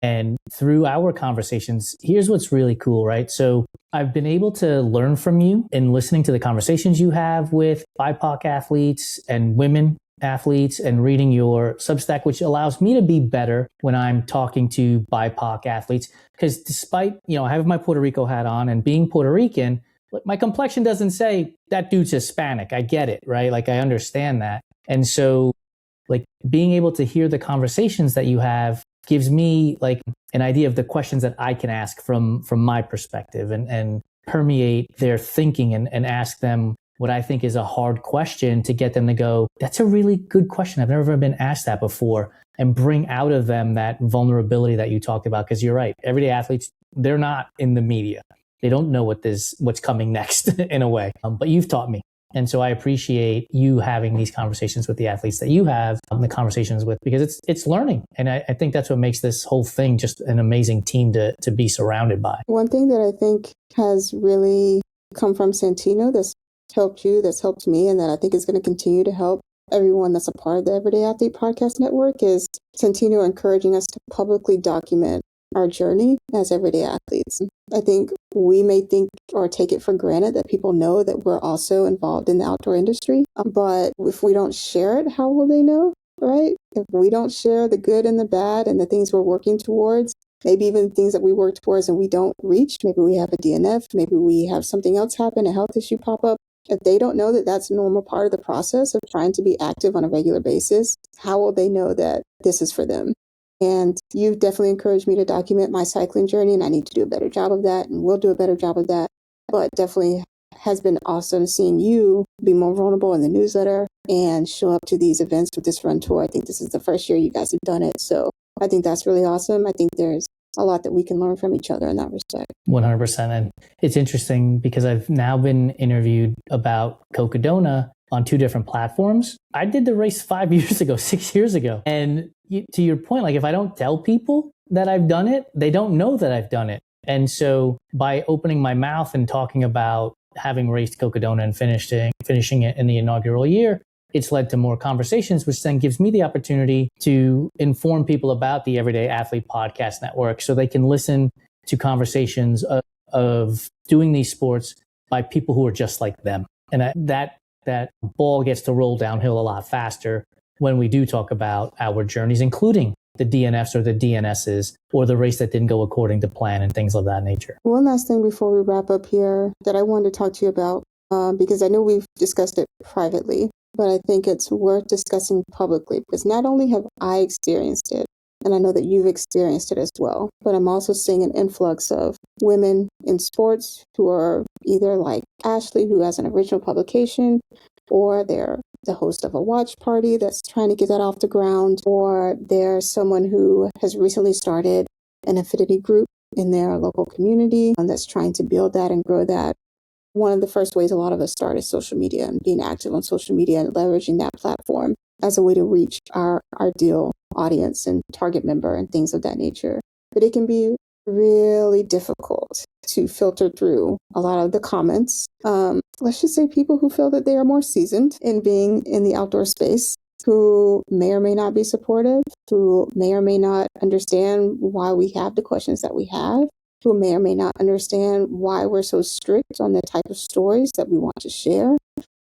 Speaker 2: And through our conversations, here's what's really cool, right? So I've been able to learn from you in listening to the conversations you have with BIPOC athletes and women athletes, and reading your Substack, which allows me to be better when I'm talking to BIPOC athletes. Because despite, I have my Puerto Rico hat on, and being Puerto Rican, my complexion doesn't say that dude's Hispanic. I get it, right? I understand that. And so being able to hear the conversations that you have gives me an idea of the questions that I can ask from my perspective, and permeate their thinking and ask them what I think is a hard question to get them to go, that's a really good question. I've never been asked that before, and bring out of them that vulnerability that you talked about. Because you're right. Everyday athletes, they're not in the media. They don't know what's coming next in a way. But you've taught me. And so I appreciate you having these conversations with the athletes that you have, the conversations with, because it's learning. And I think that's what makes this whole thing just an amazing team to be surrounded by.
Speaker 1: One thing that I think has really come from Santino that's helped you, that's helped me, and that I think is going to continue to help everyone that's a part of the Everyday Athlete Podcast Network is Santino encouraging us to publicly document our journey as everyday athletes. I think we may think or take it for granted that people know that we're also involved in the outdoor industry. But if we don't share it, how will they know, right? If we don't share the good and the bad and the things we're working towards, maybe even things that we work towards and we don't reach, maybe we have a DNF, maybe we have something else happen, a health issue pop up. If they don't know that that's a normal part of the process of trying to be active on a regular basis, how will they know that this is for them? And you've definitely encouraged me to document my cycling journey, and I need to do a better job of that, and we'll do a better job of that. But definitely has been awesome seeing you be more vulnerable in the newsletter and show up to these events with this run tour. I think this is the first year you guys have done it. So I think that's really awesome. I think there's a lot that we can learn from each other in that respect.
Speaker 2: 100%. And it's interesting because I've now been interviewed about Cocodona on 2 different platforms. I did the race 5 years ago, 6 years ago. And to your point, like if I don't tell people that I've done it, they don't know that I've done it. And so by opening my mouth and talking about having raced Cocodona and finishing it in the inaugural year, it's led to more conversations, which then gives me the opportunity to inform people about the Everyday Athlete Podcast Network so they can listen to conversations of doing these sports by people who are just like them. And that ball gets to roll downhill a lot faster when we do talk about our journeys, including the DNFs or the DNSs or the race that didn't go according to plan and things of that nature.
Speaker 1: One last thing before we wrap up here that I wanted to talk to you about, because I know we've discussed it privately, but I think it's worth discussing publicly because not only have I experienced it, and I know that you've experienced it as well, but I'm also seeing an influx of women in sports who are either like Ashley, who has an original publication, or they're the host of a watch party that's trying to get that off the ground, or they're someone who has recently started an affinity group in their local community that's trying to build that and grow that. One of the first ways a lot of us start is social media and being active on social media and leveraging that platform as a way to reach our ideal audience and target member and things of that nature. But it can be really difficult to filter through a lot of the comments. Let's just say people who feel that they are more seasoned in being in the outdoor space, who may or may not be supportive, who may or may not understand why we have the questions that we have, who may or may not understand why we're so strict on the type of stories that we want to share,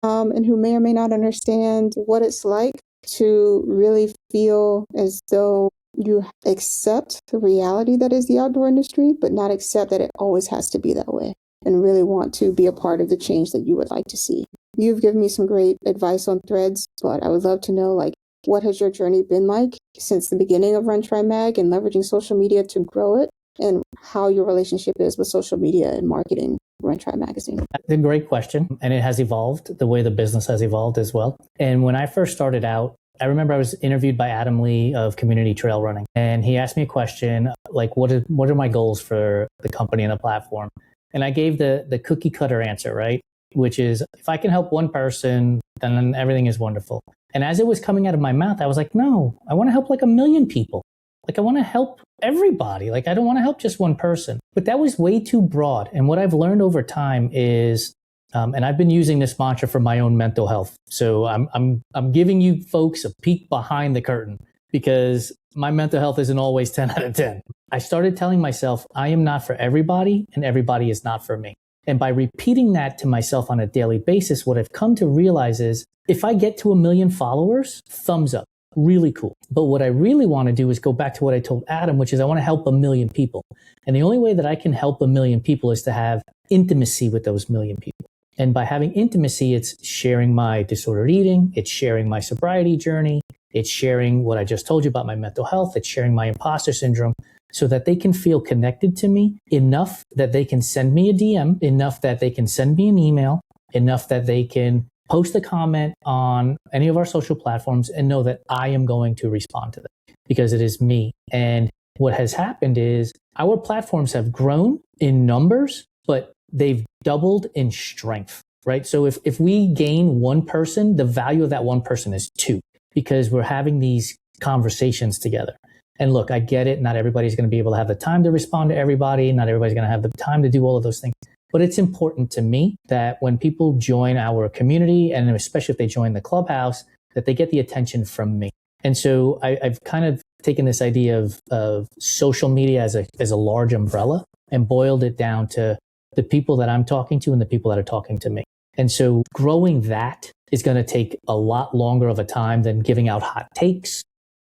Speaker 1: and who may or may not understand what it's like to really feel as though you accept the reality that is the outdoor industry, but not accept that it always has to be that way, and really want to be a part of the change that you would like to see. You've given me some great advice on Threads, but I would love to know, like, what has your journey been like since the beginning of Run Try Mag and leveraging social media to grow it, and how your relationship is with social media and marketing Run Try Magazine?
Speaker 2: That's a great question. And it has evolved the way the business has evolved as well. And when I first started out, I remember I was interviewed by Adam Lee of Community Trail Running. And he asked me a question like, what are my goals for the company and the platform? And I gave the cookie cutter answer, right? Which is, if I can help one person, then everything is wonderful. And as it was coming out of my mouth, I was like, no, I want to help like 1 million people. Like I want to help everybody. Like I don't want to help just one person. But that was way too broad. And what I've learned over time is, and I've been using this mantra for my own mental health. So I'm giving you folks a peek behind the curtain because my mental health isn't always 10 out of 10. I started telling myself, I am not for everybody and everybody is not for me. And by repeating that to myself on a daily basis, what I've come to realize is if I get to 1 million followers, thumbs up. Really cool. But what I really want to do is go back to what I told Adam, which is I want to help 1 million people. And the only way that I can help 1 million people is to have intimacy with those 1 million people. And by having intimacy, it's sharing my disordered eating. It's sharing my sobriety journey. It's sharing what I just told you about my mental health. It's sharing my imposter syndrome so that they can feel connected to me enough that they can send me a DM, enough that they can send me an email, enough that they can post a comment on any of our social platforms and know that I am going to respond to them because it is me. And what has happened is our platforms have grown in numbers, but they've doubled in strength, right? So if we gain one person, the value of that one person is 2 because we're having these conversations together. And look, I get it. Not everybody's going to be able to have the time to respond to everybody. Not everybody's going to have the time to do all of those things. But it's important to me that when people join our community, and especially if they join the clubhouse, that they get the attention from me. And so I've kind of taken this idea of social media as a large umbrella and boiled it down to the people that I'm talking to and the people that are talking to me. And so growing that is going to take a lot longer of a time than giving out hot takes,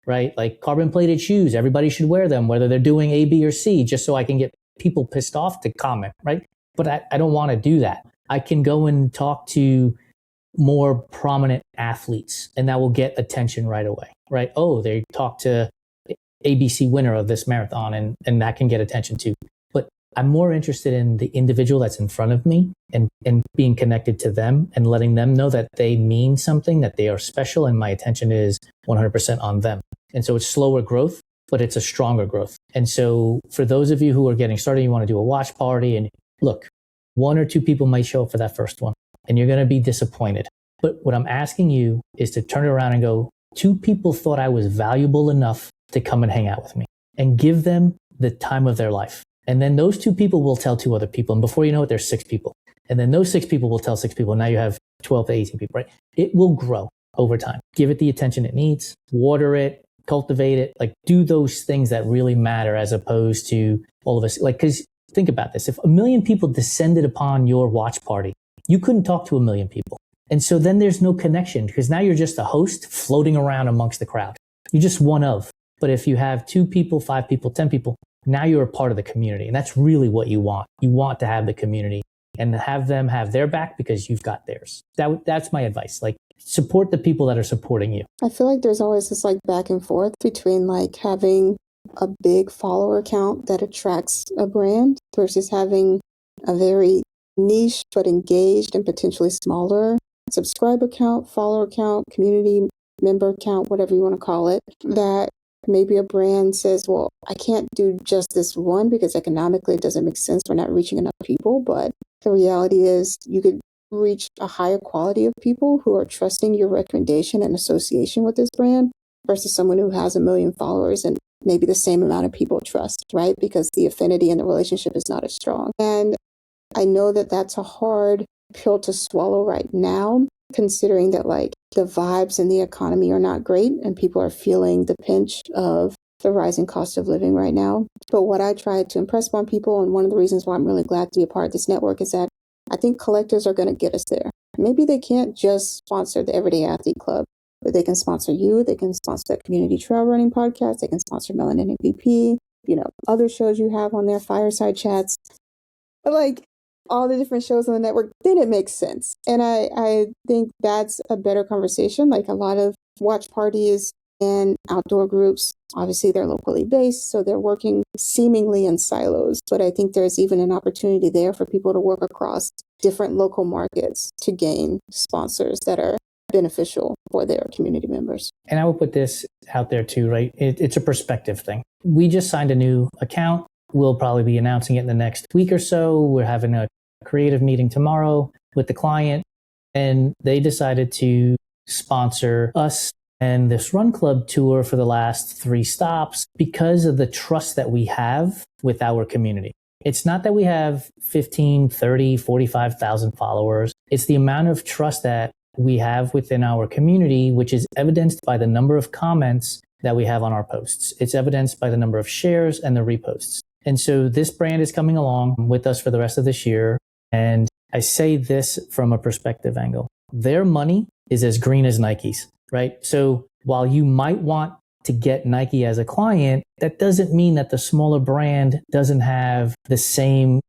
Speaker 2: right? Like carbon plated shoes, everybody should wear them, whether they're doing A, B, or C, just so I can get people pissed off to comment, right? But I don't want to do that. I can go and talk to more prominent athletes and that will get attention right away, right? Oh, they talked to ABC winner of this marathon and that can get attention too. But I'm more interested in the individual that's in front of me and being connected to them and letting them know that they mean something, that they are special, and my attention is 100% on them. And so it's slower growth, but it's a stronger growth. And so for those of you who are getting started, you want to do a watch party, and look, 1 or 2 people might show up for that first one, and you're going to be disappointed. But what I'm asking you is to turn it around and go, 2 people thought I was valuable enough to come and hang out with me, and give them the time of their life. And then those 2 people will tell 2 other people. And before you know it, there's 6 people. And then those 6 people will tell 6 people. Now you have 12 to 18 people, right? It will grow over time. Give it the attention it needs, water it, cultivate it, like do those things that really matter as opposed to all of us. Like, cause think about this. If 1 million people descended upon your watch party, you couldn't talk to 1 million people. And so then there's no connection because now you're just a host floating around amongst the crowd. You're just one of. But if you have 2 people, 5 people, 10 people, now you're a part of the community. And that's really what you want. You want to have the community and have them have their back because you've got theirs. That's my advice. Like, support the people that are supporting you.
Speaker 1: I feel like there's always this like back and forth between like having a big follower count that attracts a brand versus having a very niche but engaged and potentially smaller subscriber count, follower count, community member count, whatever you want to call it, that maybe a brand says, well, I can't do just this one because economically it doesn't make sense. We're not reaching enough people. But the reality is you could reach a higher quality of people who are trusting your recommendation and association with this brand versus someone who has 1 million followers and maybe the same amount of people trust, right? Because the affinity and the relationship is not as strong. And I know that that's a hard pill to swallow right now, considering that like the vibes in the economy are not great and people are feeling the pinch of the rising cost of living right now. But what I try to impress upon people, and one of the reasons why I'm really glad to be a part of this network, is that I think collectives are going to get us there. Maybe they can't just sponsor the Everyday Athlete Club, but they can sponsor you. They can sponsor that community trail running podcast. They can sponsor Melanin MVP, other shows you have on their fireside chats. But like all the different shows on the network, then it makes sense. And I think that's a better conversation. Like a lot of watch parties and outdoor groups, obviously they're locally based, so they're working seemingly in silos. But I think there's even an opportunity there for people to work across different local markets to gain sponsors that are beneficial for their community members.
Speaker 2: And I will put this out there too, right? It's a perspective thing. We just signed a new account. We'll probably be announcing it in the next week or so. We're having a creative meeting tomorrow with the client, and they decided to sponsor us and this run club tour for the last 3 stops because of the trust that we have with our community. It's not that we have 15, 30, 45,000 followers. It's the amount of trust that we have within our community, which is evidenced by the number of comments that we have on our posts. It's evidenced by the number of shares and the reposts. And so this brand is coming along with us for the rest of this year. And I say this from a perspective angle. Their money is as green as Nike's, right? So while you might want to get Nike as a client, that doesn't mean that the smaller brand doesn't have the same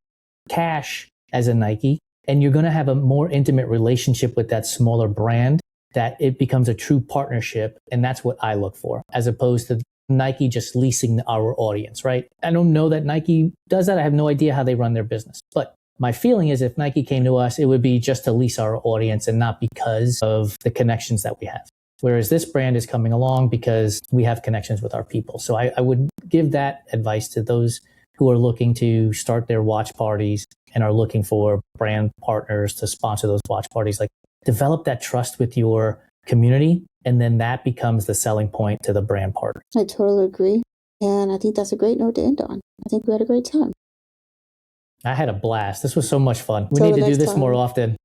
Speaker 2: cash as a Nike. And you're going to have a more intimate relationship with that smaller brand, that it becomes a true partnership. And that's what I look for, as opposed to Nike just leasing our audience, right? I don't know that Nike does that. I have no idea how they run their business. But my feeling is if Nike came to us, it would be just to lease our audience and not because of the connections that we have. Whereas this brand is coming along because we have connections with our people. So I would give that advice to those who are looking to start their watch parties and are looking for brand partners to sponsor those watch parties. Like, develop that trust with your community, and then that becomes the selling point to the brand partner.
Speaker 1: I totally agree. And I think that's a great note to end on. I think we had a great time.
Speaker 2: I had a blast. This was so much fun. We need to do this more often.